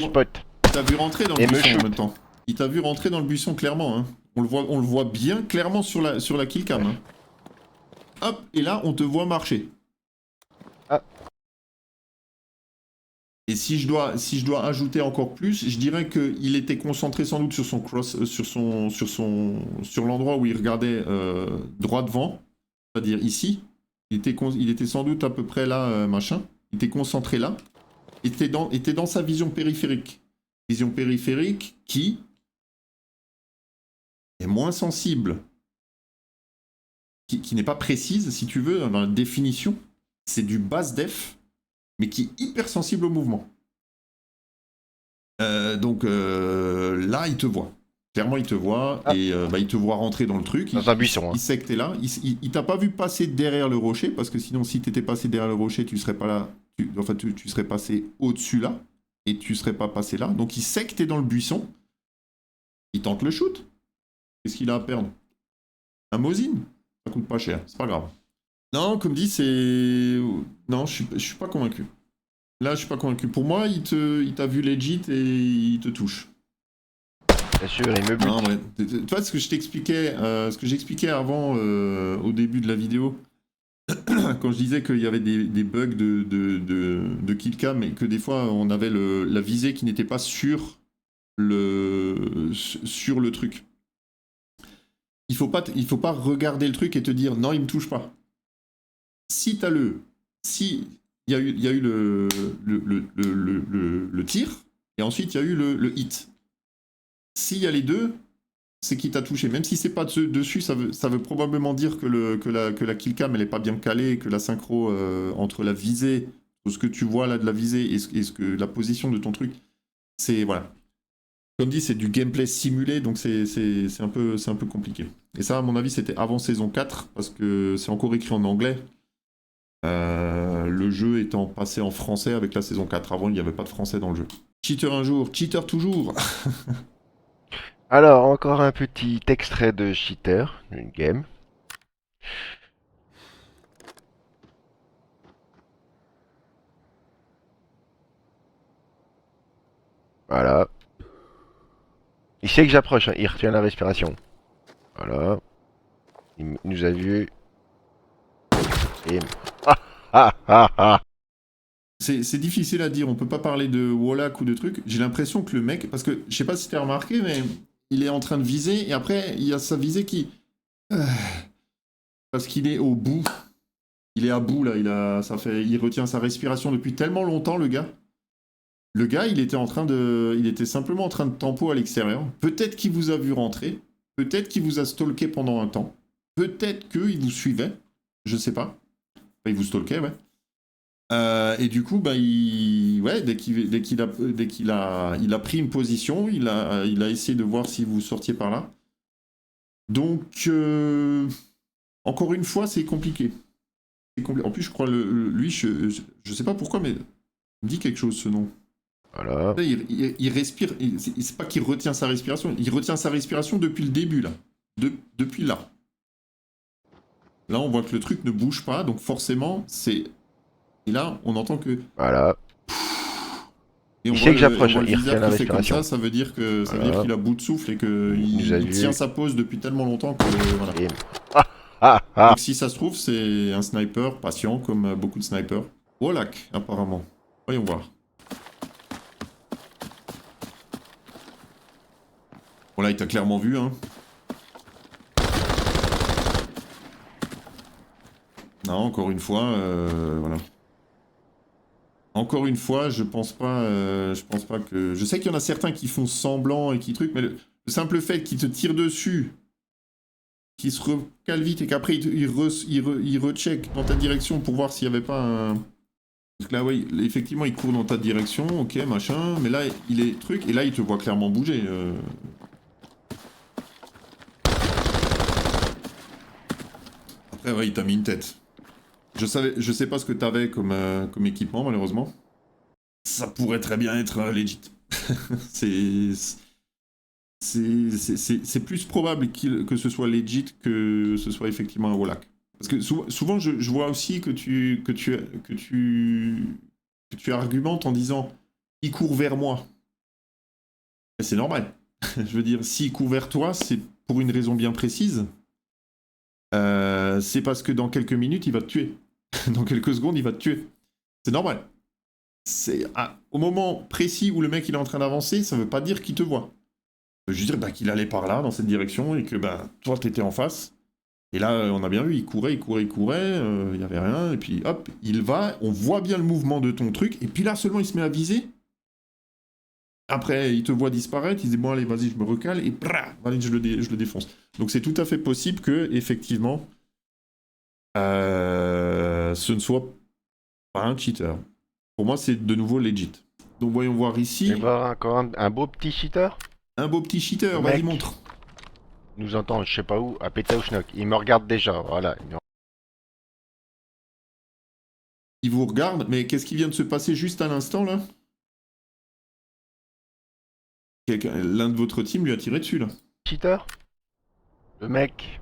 rentrer dans le buisson en même temps. Il t'a vu rentrer dans le buisson clairement. Hein. On le voit bien clairement sur la killcam. Hein. Hop, et là, on te voit marcher. Ah. Et si je dois ajouter encore plus, je dirais qu'il était concentré sans doute sur son sur l'endroit où il regardait droit devant, c'est-à-dire ici. Il était sans doute à peu près là, machin. Il était concentré là. Était dans sa vision périphérique. Vision périphérique qui est moins sensible, qui n'est pas précise, si tu veux, dans la définition. C'est du basse def, mais qui est hyper sensible au mouvement. Donc là, il te voit. Clairement, il te voit, et il te voit rentrer dans le truc. Dans un buisson. Il sait que t'es là. Il t'a pas vu passer derrière le rocher, parce que sinon, si t'étais passé derrière le rocher, tu serais pas là. Tu serais passé au-dessus là, et tu serais pas passé là. Donc il sait que t'es dans le buisson. Il tente le shoot. Qu'est-ce qu'il a à perdre? Un Mosin. Ça coûte pas cher, c'est pas grave. Non, comme dit, c'est... Non, je suis pas convaincu. Là, je suis pas convaincu. Pour moi, il t'a vu legit et il te touche. Bien sûr, il me bute. Non, ouais. Tu vois, ce que j'expliquais avant, au début de la vidéo, quand je disais qu'il y avait des bugs de killcam, mais que des fois, on avait la visée qui n'était pas sur le truc. Il faut pas regarder le truc et te dire non, il me touche pas. Si il y a eu le tir et ensuite il y a eu le hit. S'il y a les deux, c'est qu'il t'a touché. Même si c'est pas dessus, ça veut probablement dire que la killcam elle est pas bien calée, que la synchro entre la visée, ce que tu vois là de la visée et la position de ton truc, c'est voilà. Comme dit, c'est du gameplay simulé, donc c'est un peu compliqué. Et ça, à mon avis, c'était avant saison 4, parce que c'est encore écrit en anglais. Le jeu étant passé en français avec la saison 4. Avant, il n'y avait pas de français dans le jeu. Cheater un jour, cheater toujours. Alors, encore un petit extrait de Cheater, une game. Voilà. Il sait que j'approche, hein. Il retient la respiration. Voilà. Il nous a vus. Et... Ah ah ah ah. C'est difficile à dire, on peut pas parler de Wallach ou de trucs. J'ai l'impression que le mec, parce que je sais pas si t'as remarqué, mais il est en train de viser et après il y a sa visée qui. Parce qu'il est au bout. Il est à bout là, il retient sa respiration depuis tellement longtemps, le gars. Le gars, il était simplement en train de tempo à l'extérieur. Peut-être qu'il vous a vu rentrer. Peut-être qu'il vous a stalké pendant un temps. Peut-être qu'il vous suivait. Je sais pas. Enfin, il vous stalkait, ouais. Et du coup, bah, dès qu'il a pris une position, il a essayé de voir si vous sortiez par là. Donc, encore une fois, c'est compliqué. En plus, je crois, lui, je sais pas pourquoi, mais il me dit quelque chose ce nom. Voilà. Il respire, c'est pas qu'il retient sa respiration, il retient sa respiration depuis le début, là. Depuis là. Là, on voit que le truc ne bouge pas, donc forcément, c'est. Et là, on entend que. Voilà. Et on Il voit sait que j'approche, on voit hein. le Il retient visage la qui fait comme respiration. ça veut dire que ça veut dire Voilà. qu'il a bout de souffle et Il nous a qu'il tient vus. sa pose depuis tellement longtemps que. Voilà. Et... Ah ah ah. Donc si ça se trouve, c'est un sniper patient, comme beaucoup de snipers. Wallach, apparemment. Voyons voir. Bon là, il t'a clairement vu, hein. Non, encore une fois, voilà. Encore une fois, je pense pas que. Je sais qu'il y en a certains qui font semblant et qui truc, mais le simple fait qu'ils te tirent dessus, qu'ils se recalent vite et qu'après ils recheckent dans ta direction pour voir s'il n'y avait pas un. Parce que là, oui, effectivement, il court dans ta direction, ok, machin, mais là, il est truc, et là, il te voit clairement bouger. Après, ouais, il t'a mis une tête. Je sais pas ce que t'avais comme équipement, malheureusement. Ça pourrait très bien être legit. c'est c'est plus probable que ce soit legit que ce soit effectivement un Wallach. Parce que souvent, je vois aussi que tu argumentes en disant il court vers moi. Et c'est normal. Je veux dire, s'il court vers toi, c'est pour une raison bien précise. C'est parce que dans quelques minutes, il va te tuer. Dans quelques secondes, il va te tuer. C'est normal. Au moment précis où le mec il est en train d'avancer, ça veut pas dire qu'il te voit. Ça veut juste dire bah, qu'il allait par là, dans cette direction, et que bah, toi, t'étais en face. Et là, on a bien vu, il courait, il y avait rien, et puis hop, il va, on voit bien le mouvement de ton truc, et puis là seulement il se met à viser. Après, il te voit disparaître, il dit bon allez, vas-y, je me recale, et allez, je le défonce. Donc c'est tout à fait possible que, effectivement, ce ne soit pas un cheater. Pour moi, c'est de nouveau legit. Donc voyons voir Et ici. voir encore un beau petit cheater. Un beau petit cheater, Le vas-y, mec montre. nous entend, je sais pas où, à Pétaouchnok. Il me regarde déjà, voilà. Il vous regarde, mais qu'est-ce qui vient de se passer juste à l'instant, là? L'un de votre team lui a tiré dessus, là. Cheater. Le mec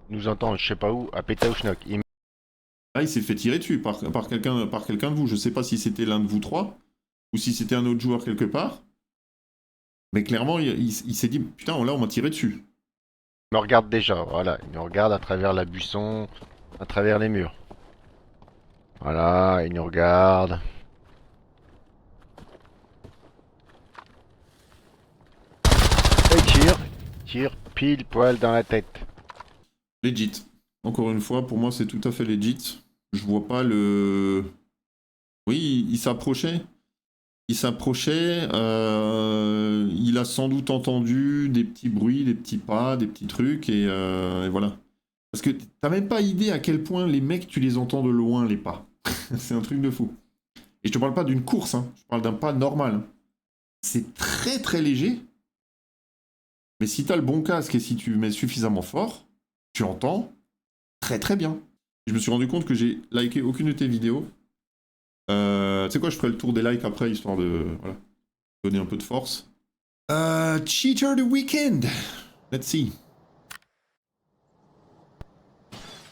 nous entend, je sais pas où, à Pétaouchnok. Ah, il s'est fait tirer dessus par quelqu'un de vous. Je sais pas si c'était l'un de vous trois, ou si c'était un autre joueur quelque part. Mais clairement, il s'est dit, putain, là, on m'a tiré dessus. Il me regarde déjà, voilà. Il me regarde à travers la buisson, à travers les murs. Voilà, il nous regarde. Et il tire pile poil dans la tête. Legit. Encore une fois, pour moi, c'est tout à fait legit. Je vois pas le... Oui, il s'approchait. Il s'approchait. Il a sans doute entendu des petits bruits, des petits pas, des petits trucs, et voilà. Parce que t'as même pas idée à quel point les mecs, tu les entends de loin, les pas. C'est un truc de fou. Et je te parle pas d'une course, hein. Je parle d'un pas normal. Hein. C'est très très léger. Mais si t'as le bon casque et si tu mets suffisamment fort, tu entends très très bien. Je me suis rendu compte que j'ai liké aucune de tes vidéos. Tu sais quoi, je ferai le tour des likes après, histoire de voilà, donner un peu de force. Cheater the weekend. Let's see.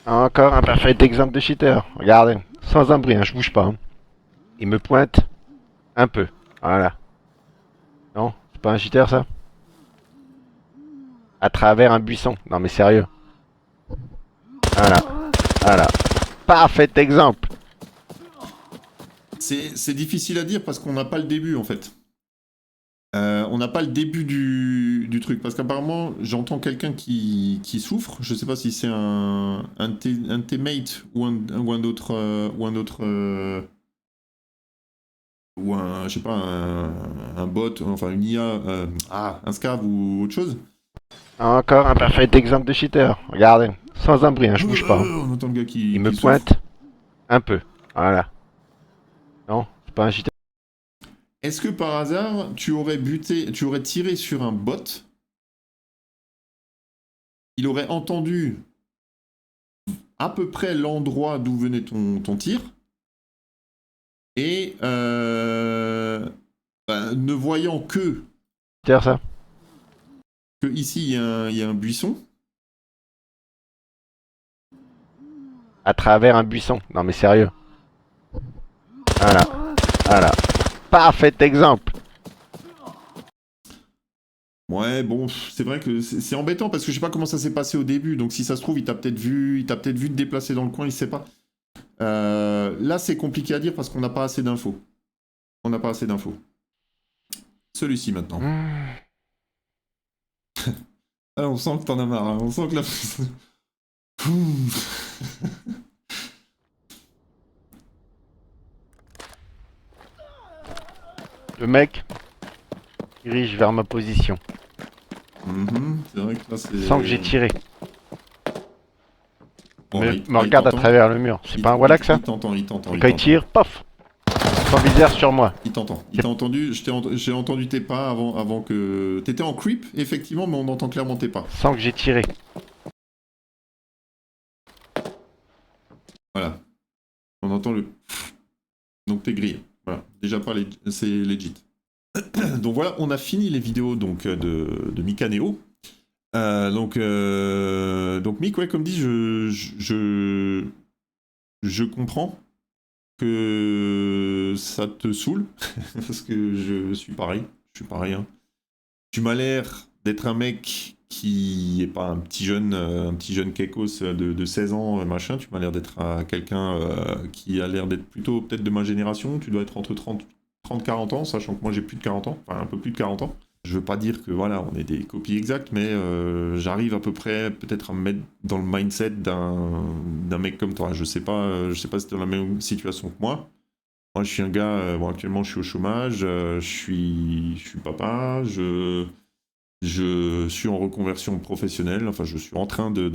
Encore un parfait exemple de cheater. Regardez, sans un bruit, hein, je bouge pas. Hein. Il me pointe un peu. Voilà. Non, c'est pas un cheater ça? À travers un buisson. Non mais sérieux. Voilà. Voilà. Parfait exemple. C'est difficile à dire parce qu'on n'a pas le début en fait. On n'a pas le début du truc parce qu'apparemment j'entends quelqu'un qui souffre. Je sais pas si c'est un de tes mates ou un autre ou un je sais pas un bot, enfin une IA, un scav ou autre chose. Encore un parfait exemple de cheater. Regardez, sans un bruit, hein, je bouge pas. Hein. On entend le gars Il me qui souffre. pointe un peu. Voilà. Non, c'est pas un cheater. Est-ce que par hasard tu aurais tiré sur un bot? Il aurait entendu à peu près l'endroit d'où venait ton tir. Et ne voyant Cheater ça? que ici il y a un buisson, À travers un buisson. Non mais sérieux. Voilà. Voilà. Parfait exemple. ouais bon c'est vrai que c'est embêtant parce que je sais pas comment ça s'est passé au début, donc si ça se trouve il t'a peut-être vu te déplacer dans le coin, il sait pas. Là c'est compliqué à dire parce qu'on n'a pas assez d'infos. On n'a pas assez d'infos. Celui-ci maintenant. Ah, on sent que t'en as marre, hein. On sent que la... Le mec dirige vers ma position. C'est vrai que là c'est... Sans que j'ai tiré. Bon, Me, là, me regarde à travers le mur. C'est pas un Wallach ça? Il t'entend. Et quand il tire, pof! Son viseur sur moi. Il t'entend. Il t'a entendu. J'ai entendu tes pas avant que... T'étais en creep, effectivement, mais on entend clairement tes pas. Sans que j'ai tiré. Voilà. On entend le... Donc t'es grillé. Voilà. Déjà pas c'est legit. Donc voilà, on a fini les vidéos donc, de Mikaneo. Donc Mick, ouais, comme dit, je comprends que ça te saoule, parce que je suis pareil. Je suis pareil. Hein. Tu m'as l'air d'être un mec qui est pas un petit jeune kekos de 16 ans, machin. Tu m'as l'air d'être quelqu'un qui a l'air d'être plutôt peut-être de ma génération. Tu dois être entre 30-40 ans, sachant que moi j'ai plus de 40 ans, enfin un peu plus de 40 ans. Je veux pas dire que voilà, on est des copies exactes, mais j'arrive à peu près peut-être à me mettre dans le mindset d'un mec comme toi. Je sais pas si t'es dans la même situation que moi. Moi, je suis un gars, bon, actuellement, je suis au chômage, je suis papa, je suis en reconversion professionnelle, enfin, je suis en train de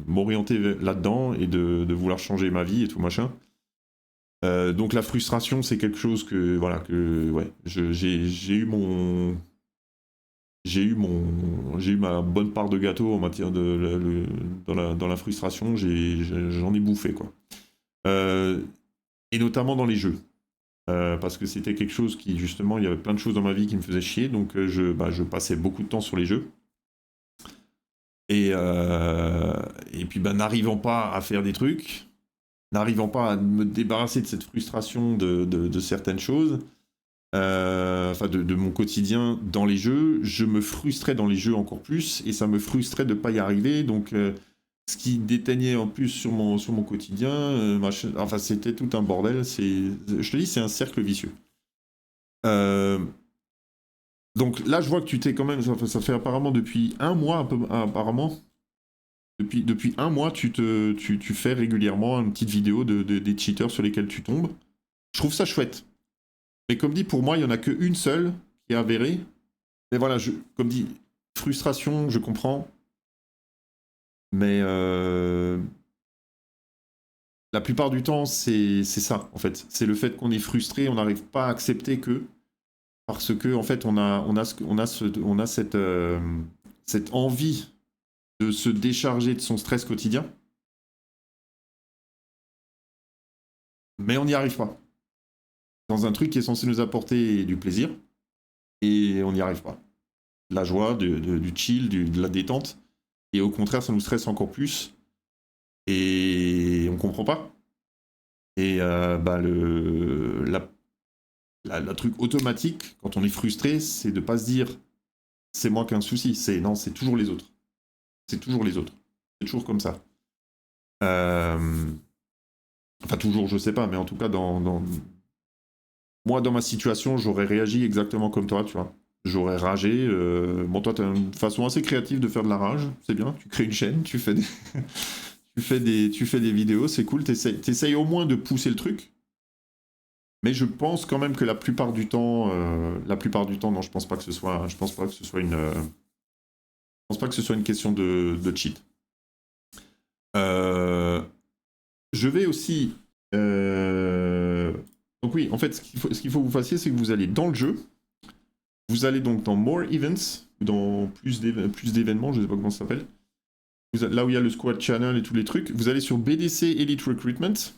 m'orienter là-dedans et de vouloir changer ma vie et tout machin. Donc la frustration, c'est quelque chose que, voilà, que, ouais, j'ai eu ma bonne part de gâteau en matière dans la frustration, j'en ai bouffé, quoi. Et notamment dans les jeux. Parce que c'était quelque chose qui, justement, il y avait plein de choses dans ma vie qui me faisaient chier, donc je passais beaucoup de temps sur les jeux. Et puis, n'arrivant pas à faire des trucs, n'arrivant pas à me débarrasser de cette frustration de certaines choses, de mon quotidien dans les jeux, je me frustrais dans les jeux encore plus, et ça me frustrait de ne pas y arriver, donc... ce qui déteignait en plus sur mon quotidien, enfin c'était tout un bordel, je te dis, c'est un cercle vicieux. Donc là, je vois que tu t'es quand même, ça fait apparemment depuis un mois, apparemment, depuis un mois, tu fais régulièrement une petite vidéo des cheaters sur lesquels tu tombes. Je trouve ça chouette. Mais comme dit, pour moi, il n'y en a qu'une seule qui est avérée. Mais voilà, comme dit, frustration, je comprends. Mais la plupart du temps, c'est ça, en fait. C'est le fait qu'on est frustré, on n'arrive pas à accepter que... Parce que, en fait, on a cette envie de se décharger de son stress quotidien. Mais on n'y arrive pas. Dans un truc qui est censé nous apporter du plaisir, et on n'y arrive pas. De la joie, du chill, de la détente, et au contraire, ça nous stresse encore plus, et on comprend pas. Et la truc automatique, quand on est frustré, c'est de pas se dire c'est moi qui ai un souci, non, c'est toujours les autres. C'est toujours les autres. C'est toujours comme ça. Enfin, toujours, je sais pas, mais en tout cas, moi, dans ma situation, j'aurais réagi exactement comme toi, tu vois. J'aurais ragé. Bon, toi, t'as une façon assez créative de faire de la rage, c'est bien. Tu crées une chaîne, tu fais tu fais des vidéos, c'est cool. T'essayes au moins de pousser le truc. Mais je pense quand même que la plupart du temps, non, je pense pas que ce soit une question de cheat. Je vais aussi. Donc oui, en fait, ce qu'il faut que vous fassiez, c'est que vous allez dans le jeu. Vous allez donc dans More Events, ou dans plus d'événements, je sais pas comment ça s'appelle. Là où il y a le Squad Channel et tous les trucs. Vous allez sur BDC Elite Recruitment.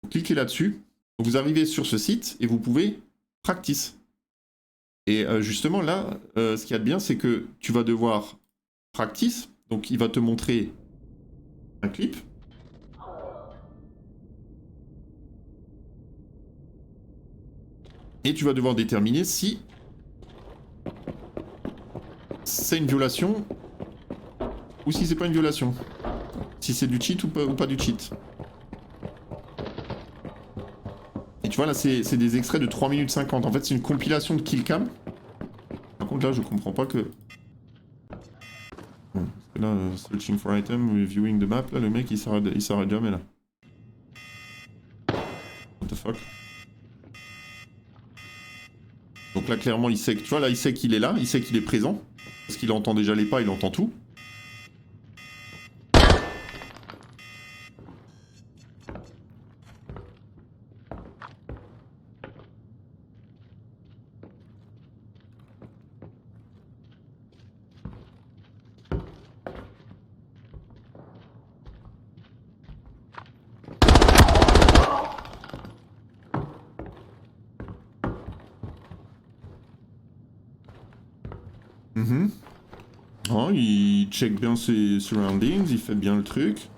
Vous cliquez là-dessus. Vous arrivez sur ce site et vous pouvez practice. Et justement là, ce qu'il y a de bien, c'est que tu vas devoir practice. Donc il va te montrer un clip. Et tu vas devoir déterminer si c'est une violation ou si c'est pas une violation. Si c'est du cheat ou pas du cheat. Et tu vois, là, c'est des extraits de 3 minutes 50. En fait, c'est une compilation de killcam. Par contre, là, je comprends pas que... Bon, parce que là, searching for item, reviewing the map, là, le mec, il s'arrête jamais, là. What the fuck? Donc là, clairement, il sait que... Tu vois, là, il sait qu'il est là, il sait qu'il est présent. Parce qu'il entend déjà les pas, il entend tout. Oh, il check bien ses surroundings, il fait bien le truc.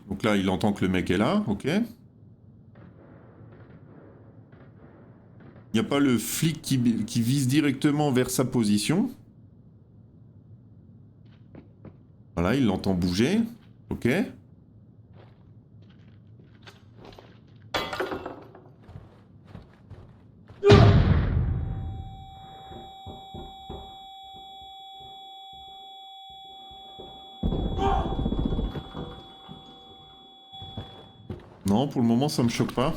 Donc là, il entend que le mec est là, ok. Il n'y a pas le flic qui vise directement vers sa position. Voilà, il l'entend bouger, ok. Non, pour le moment, ça me choque pas.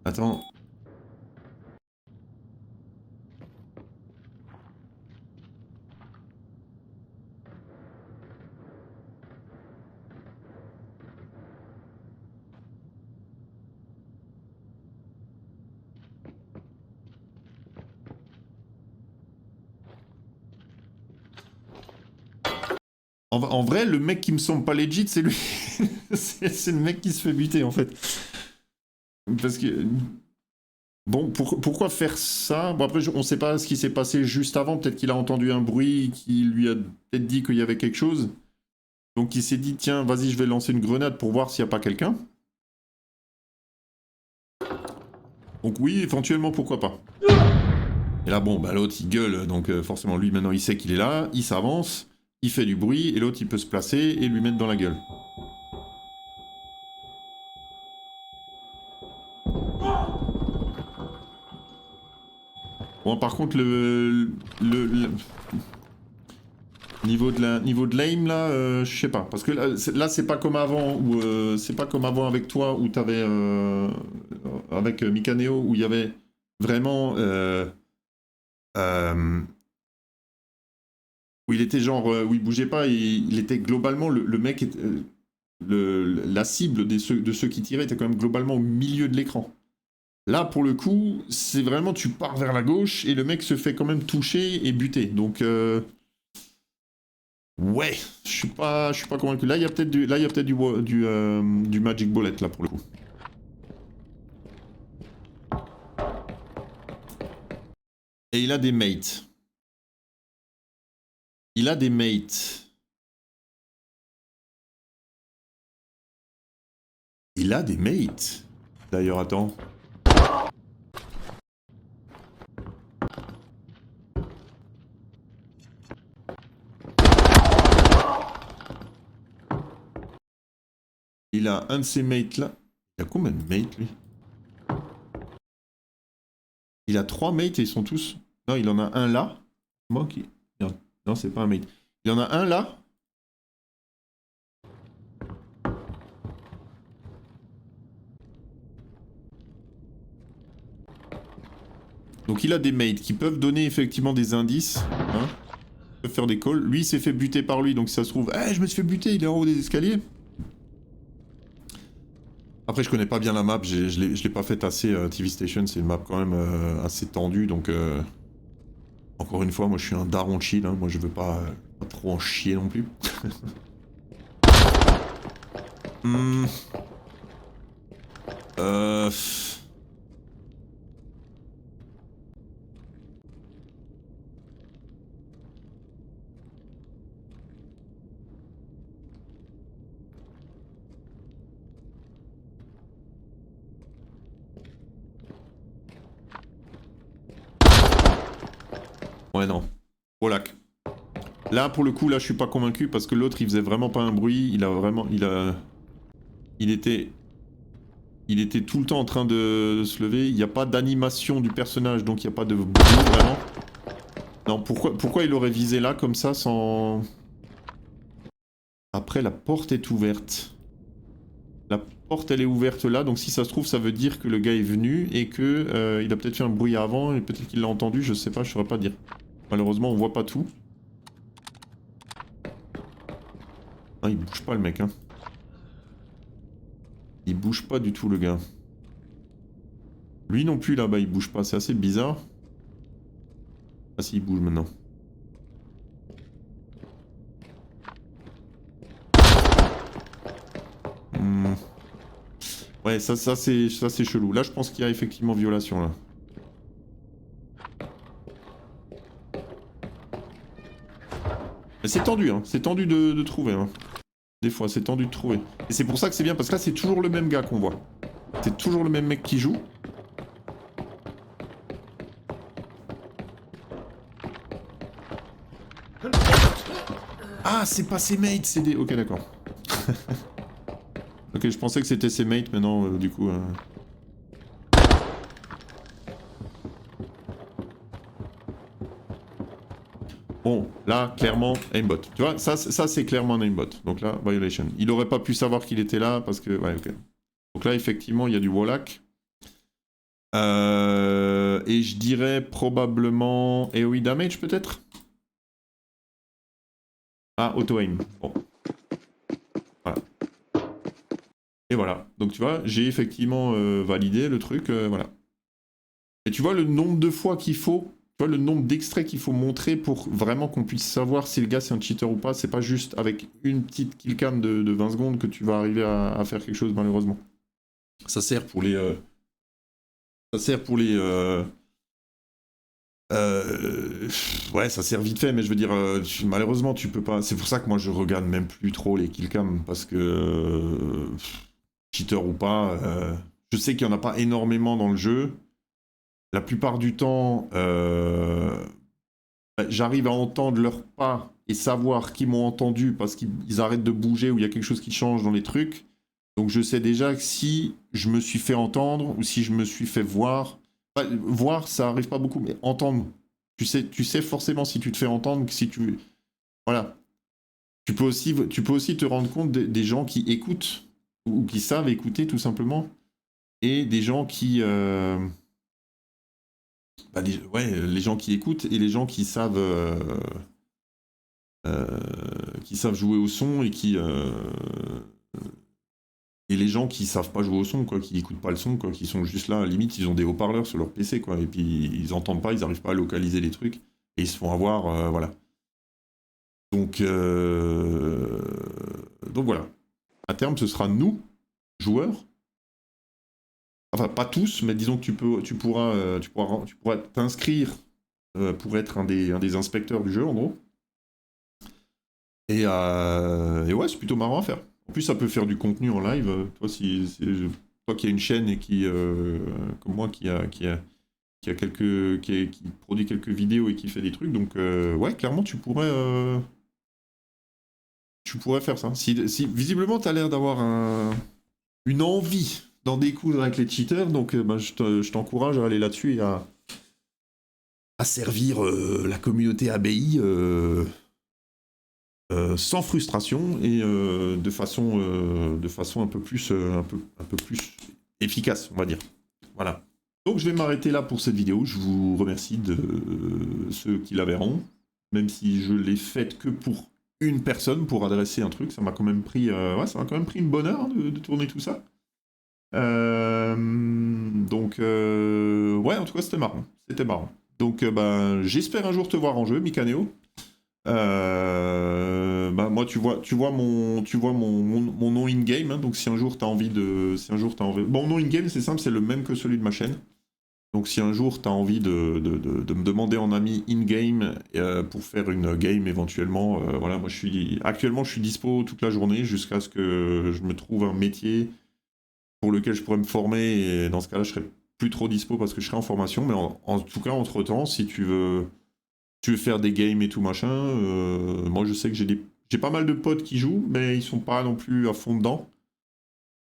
Attends. En vrai, le mec qui me semble pas legit, c'est lui. c'est le mec qui se fait buter, en fait. Parce que... Bon, pourquoi faire ça? Bon, après, on sait pas ce qui s'est passé juste avant. Peut-être qu'il a entendu un bruit qui lui a peut-être dit qu'il y avait quelque chose. Donc il s'est dit, tiens, vas-y, je vais lancer une grenade pour voir s'il n'y a pas quelqu'un. Donc oui, éventuellement, pourquoi pas. Et là, bon, bah, l'autre, il gueule. Donc forcément, lui, maintenant, il sait qu'il est là. Il s'avance. Il fait du bruit. Et l'autre, il peut se placer et lui mettre dans la gueule. Bon, par contre, niveau de l'aim, là, je sais pas. Parce que là, c'est pas comme avant, où c'est pas comme avant avec toi, où t'avais... avec Mikaneo, où il y avait vraiment... où il était genre... où il bougeait pas, et il était globalement... Le mec... la cible de ceux qui tiraient était quand même globalement au milieu de l'écran. Là, pour le coup, c'est vraiment tu pars vers la gauche et le mec se fait quand même toucher et buter. Donc, ouais, je suis pas convaincu. Là, il y a peut-être du Magic Bullet, là, pour le coup. Et il a des mates. Il a des mates. Il a des mates. D'ailleurs, attends. Il a un de ses mates là. Il a combien de mates lui? Il a 3 mates et ils sont tous... Non, il en a un là. Moi qui... Non, c'est pas un mate. Il en a un là. Donc il a des mates qui peuvent donner effectivement des indices. Hein, peuvent faire des calls. Lui, il s'est fait buter par lui. Donc si ça se trouve... Eh, je me suis fait buter, il est en haut des escaliers. Après, je connais pas bien la map. Je l'ai pas faite assez. TV Station, c'est une map quand même assez tendue. Donc... Encore une fois, moi je suis un daron chill, hein. Moi je veux pas trop en chier non plus. Euh... Ouais, non. Polak. Là, pour le coup, là, je suis pas convaincu parce que l'autre, il faisait vraiment pas un bruit. Il a vraiment... Il était tout le temps en train de se lever. Il n'y a pas d'animation du personnage, donc il n'y a pas de bruit, vraiment. Non, pourquoi il aurait visé là, comme ça, sans... Après, la porte est ouverte. La porte, elle est ouverte là, donc si ça se trouve, ça veut dire que le gars est venu et que il a peut-être fait un bruit avant et peut-être qu'il l'a entendu, je sais pas, je saurais pas dire. Malheureusement, on voit pas tout. Ah, il bouge pas le mec, hein. Il bouge pas du tout, le gars. Lui non plus, là-bas, il bouge pas, c'est assez bizarre. Ah si, il bouge maintenant. Ouais, ça c'est chelou. Là, je pense qu'il y a effectivement violation, là. Mais c'est tendu, hein. C'est tendu de trouver, hein. Des fois, c'est tendu de trouver. Et c'est pour ça que c'est bien, parce que là, c'est toujours le même gars qu'on voit. C'est toujours le même mec qui joue. Ah, c'est pas ses mates, c'est des... Ok, d'accord. Ok, je pensais que c'était ses mates, mais non, du coup... Bon, là, clairement, aimbot. Tu vois, ça c'est clairement un aimbot. Donc là, violation. Il aurait pas pu savoir qu'il était là, parce que... Ouais, ok. Donc là, effectivement, il y a du Wallach. Et je dirais probablement... AoE damage, peut-être? Ah, auto-aim. Bon. Voilà. Et voilà. Donc tu vois, j'ai effectivement validé le truc, voilà. Et tu vois le nombre de fois qu'il faut, tu vois le nombre d'extraits qu'il faut montrer pour vraiment qu'on puisse savoir si le gars c'est un cheater ou pas. C'est pas juste avec une petite killcam de 20 secondes que tu vas arriver à faire quelque chose, malheureusement. Ça sert pour les... Ça sert pour les... Ouais, ça sert vite fait, mais je veux dire, malheureusement, tu peux pas... C'est pour ça que moi, je regarde même plus trop les killcams, parce que... cheater ou pas, je sais qu'il n'y en a pas énormément dans le jeu. La plupart du temps, j'arrive à entendre leurs pas et savoir qu'ils m'ont entendu parce qu'ils arrêtent de bouger ou il y a quelque chose qui change dans les trucs. Donc je sais déjà que si je me suis fait entendre ou si je me suis fait voir... voir, ça arrive pas beaucoup, mais entendre... Tu sais forcément si tu te fais entendre, que si tu... Voilà. Tu peux aussi te rendre compte des gens qui écoutent ou qui savent écouter tout simplement, et des gens qui... les gens qui écoutent et les gens qui savent jouer au son et Et les gens qui savent pas jouer au son, quoi, qui écoutent pas le son, quoi, qui sont juste là, à la limite, ils ont des haut-parleurs sur leur PC, quoi, et puis ils entendent pas, ils arrivent pas à localiser les trucs, et ils se font avoir, voilà. Donc, donc voilà. À terme, ce sera nous, joueurs. Enfin, pas tous, mais disons que tu pourras t'inscrire pour être un des inspecteurs du jeu, en gros. Et ouais, c'est plutôt marrant à faire. En plus, ça peut faire du contenu en live. Toi qui as une chaîne et qui, comme moi, qui a qui produit quelques vidéos et qui fait des trucs, donc ouais, clairement, tu pourrais faire ça. Si visiblement, tu as l'air d'avoir une envie d'en découdre avec les cheaters, donc bah, je t'encourage à aller là-dessus et à servir la communauté ABI sans frustration et de façon un peu plus efficace, on va dire. Voilà. Donc je vais m'arrêter là pour cette vidéo. Je vous remercie de ceux qui la verront, même si je l'ai faite que pour une personne pour adresser un truc. Ça m'a quand même pris, ça m'a quand même pris une bonne heure de tourner tout ça. Donc ouais, en tout cas c'était marrant. C'était marrant. Donc bah, j'espère un jour te voir en jeu, Mikaneo. Bah moi tu vois mon nom in game, hein, donc si un jour t'as envie bon, mon nom in game c'est simple, c'est le même que celui de ma chaîne. Donc si un jour t'as envie de me demander en ami in game pour faire une game éventuellement, voilà, moi actuellement je suis dispo toute la journée jusqu'à ce que je me trouve un métier pour lequel je pourrais me former, et dans ce cas-là je serai plus trop dispo parce que je serai en formation, mais en tout cas entre temps si tu veux faire des games et tout machin, moi je sais que j'ai pas mal de potes qui jouent, mais ils sont pas non plus à fond dedans.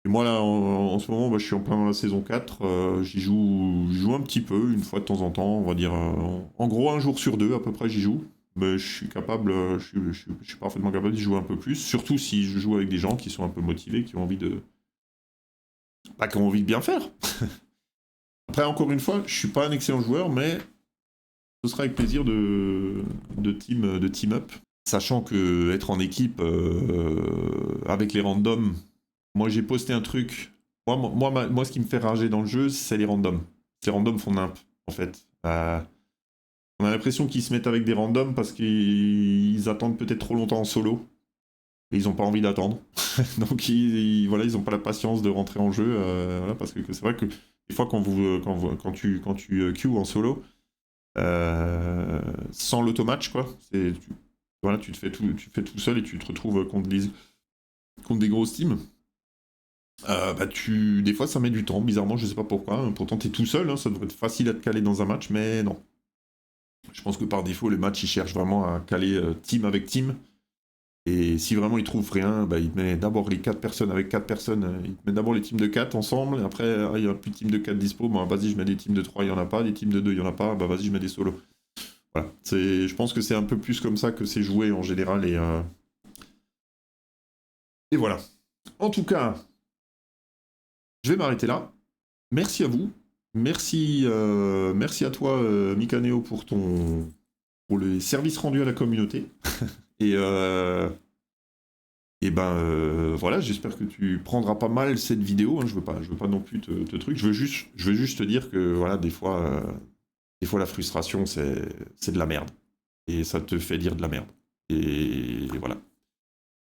Et moi là en ce moment, bah, je suis en plein dans la saison 4, j'y joue un petit peu, une fois de temps en temps, on va dire en gros un jour sur deux à peu près j'y joue. Mais je suis capable, je suis parfaitement capable d'y jouer un peu plus, surtout si je joue avec des gens qui sont un peu motivés, qui ont envie qui ont envie de bien faire. Après encore une fois, je suis pas un excellent joueur, mais ce sera avec plaisir de team up. Sachant que être en équipe avec les randoms, moi j'ai posté un truc. Moi, ce qui me fait rager dans le jeu, c'est les randoms. Les randoms font nimp, en fait. On a l'impression qu'ils se mettent avec des randoms parce qu'ils attendent peut-être trop longtemps en solo. Et ils n'ont pas envie d'attendre. Donc voilà, ils n'ont pas la patience de rentrer en jeu. Voilà, parce que c'est vrai que des fois quand tu queues en solo, sans l'automatch, quoi. Voilà, tu fais tout seul et tu te retrouves contre des grosses teams. Bah des fois ça met du temps, bizarrement, je sais pas pourquoi. Pourtant t'es tout seul, hein, ça devrait être facile à te caler dans un match, mais non. Je pense que par défaut, les matchs ils cherchent vraiment à caler team avec team. Et si vraiment ils trouvent rien, bah, ils te mettent d'abord les 4 personnes avec 4 personnes, ils te mettent d'abord les teams de 4 ensemble, et après il n'y a plus de team de 4 dispo, bah vas-y je mets des teams de 3, il n'y en a pas, des teams de 2, il n'y en a pas, bah vas-y je mets des solos. Voilà. Je pense que c'est un peu plus comme ça que c'est joué en général, et voilà. En tout cas, je vais m'arrêter là. Merci à vous. Merci à toi, Mikaneo, pour les services rendus à la communauté. Et, voilà, j'espère que tu prendras pas mal cette vidéo. Hein, je veux pas non plus te truc. Je veux juste te dire que voilà, des fois la frustration c'est de la merde. Et ça te fait dire de la merde. Et voilà.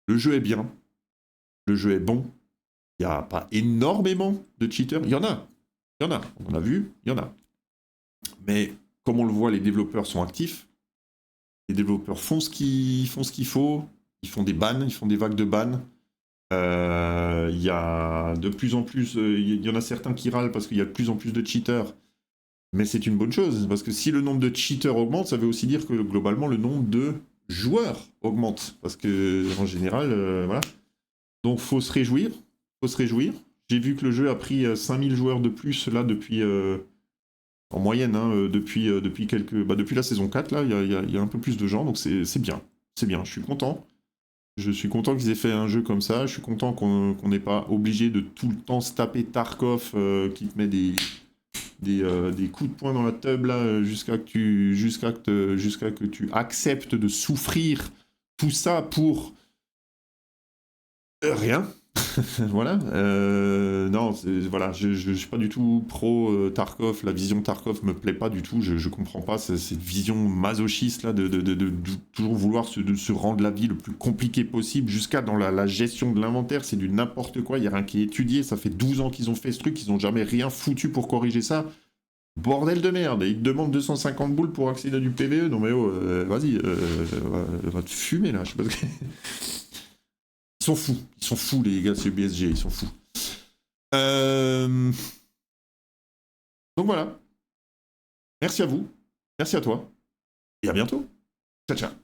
Le jeu est bien. Le jeu est bon. Il n'y a pas énormément de cheaters. Il y en a. On en a vu, il y en a. Mais comme on le voit, les développeurs sont actifs. Les développeurs font ce qu'il faut. Ils font des bans, ils font des vagues de bans. Il y a de plus en plus... Il y en a certains qui râlent parce qu'il y a de plus en plus de cheaters. Mais c'est une bonne chose, parce que si le nombre de cheaters augmente, ça veut aussi dire que globalement, le nombre de joueurs augmente. Parce que, en général, voilà. Donc, faut se réjouir. J'ai vu que le jeu a pris 5000 joueurs de plus, là, depuis... en moyenne, hein, depuis la saison 4, là, il y a un peu plus de gens, donc c'est bien. C'est bien, je suis content. Je suis content qu'ils aient fait un jeu comme ça. Je suis content qu'on n'est pas obligé de tout le temps se taper Tarkov qui te met des coups de poing dans la tub là, jusqu'à que tu acceptes de souffrir tout ça pour rien. Voilà. Non, voilà, je suis pas du tout pro Tarkov. La vision Tarkov me plaît pas du tout. Je comprends pas cette vision masochiste là de toujours vouloir de se rendre la vie le plus compliqué possible jusqu'à dans la gestion de l'inventaire. C'est du n'importe quoi. Il y a rien qui est étudié. Ça fait 12 ans qu'ils ont fait ce truc. Ils ont jamais rien foutu pour corriger ça. Bordel de merde. Et ils te demandent 250 boules pour accéder à du PVE. Non mais oh, vas-y, va te fumer là. Je sais pas ce que... Ils sont fous les gars, c'est BSG, ils sont fous. Donc voilà. Merci à vous, merci à toi, et à bientôt. Ciao, ciao.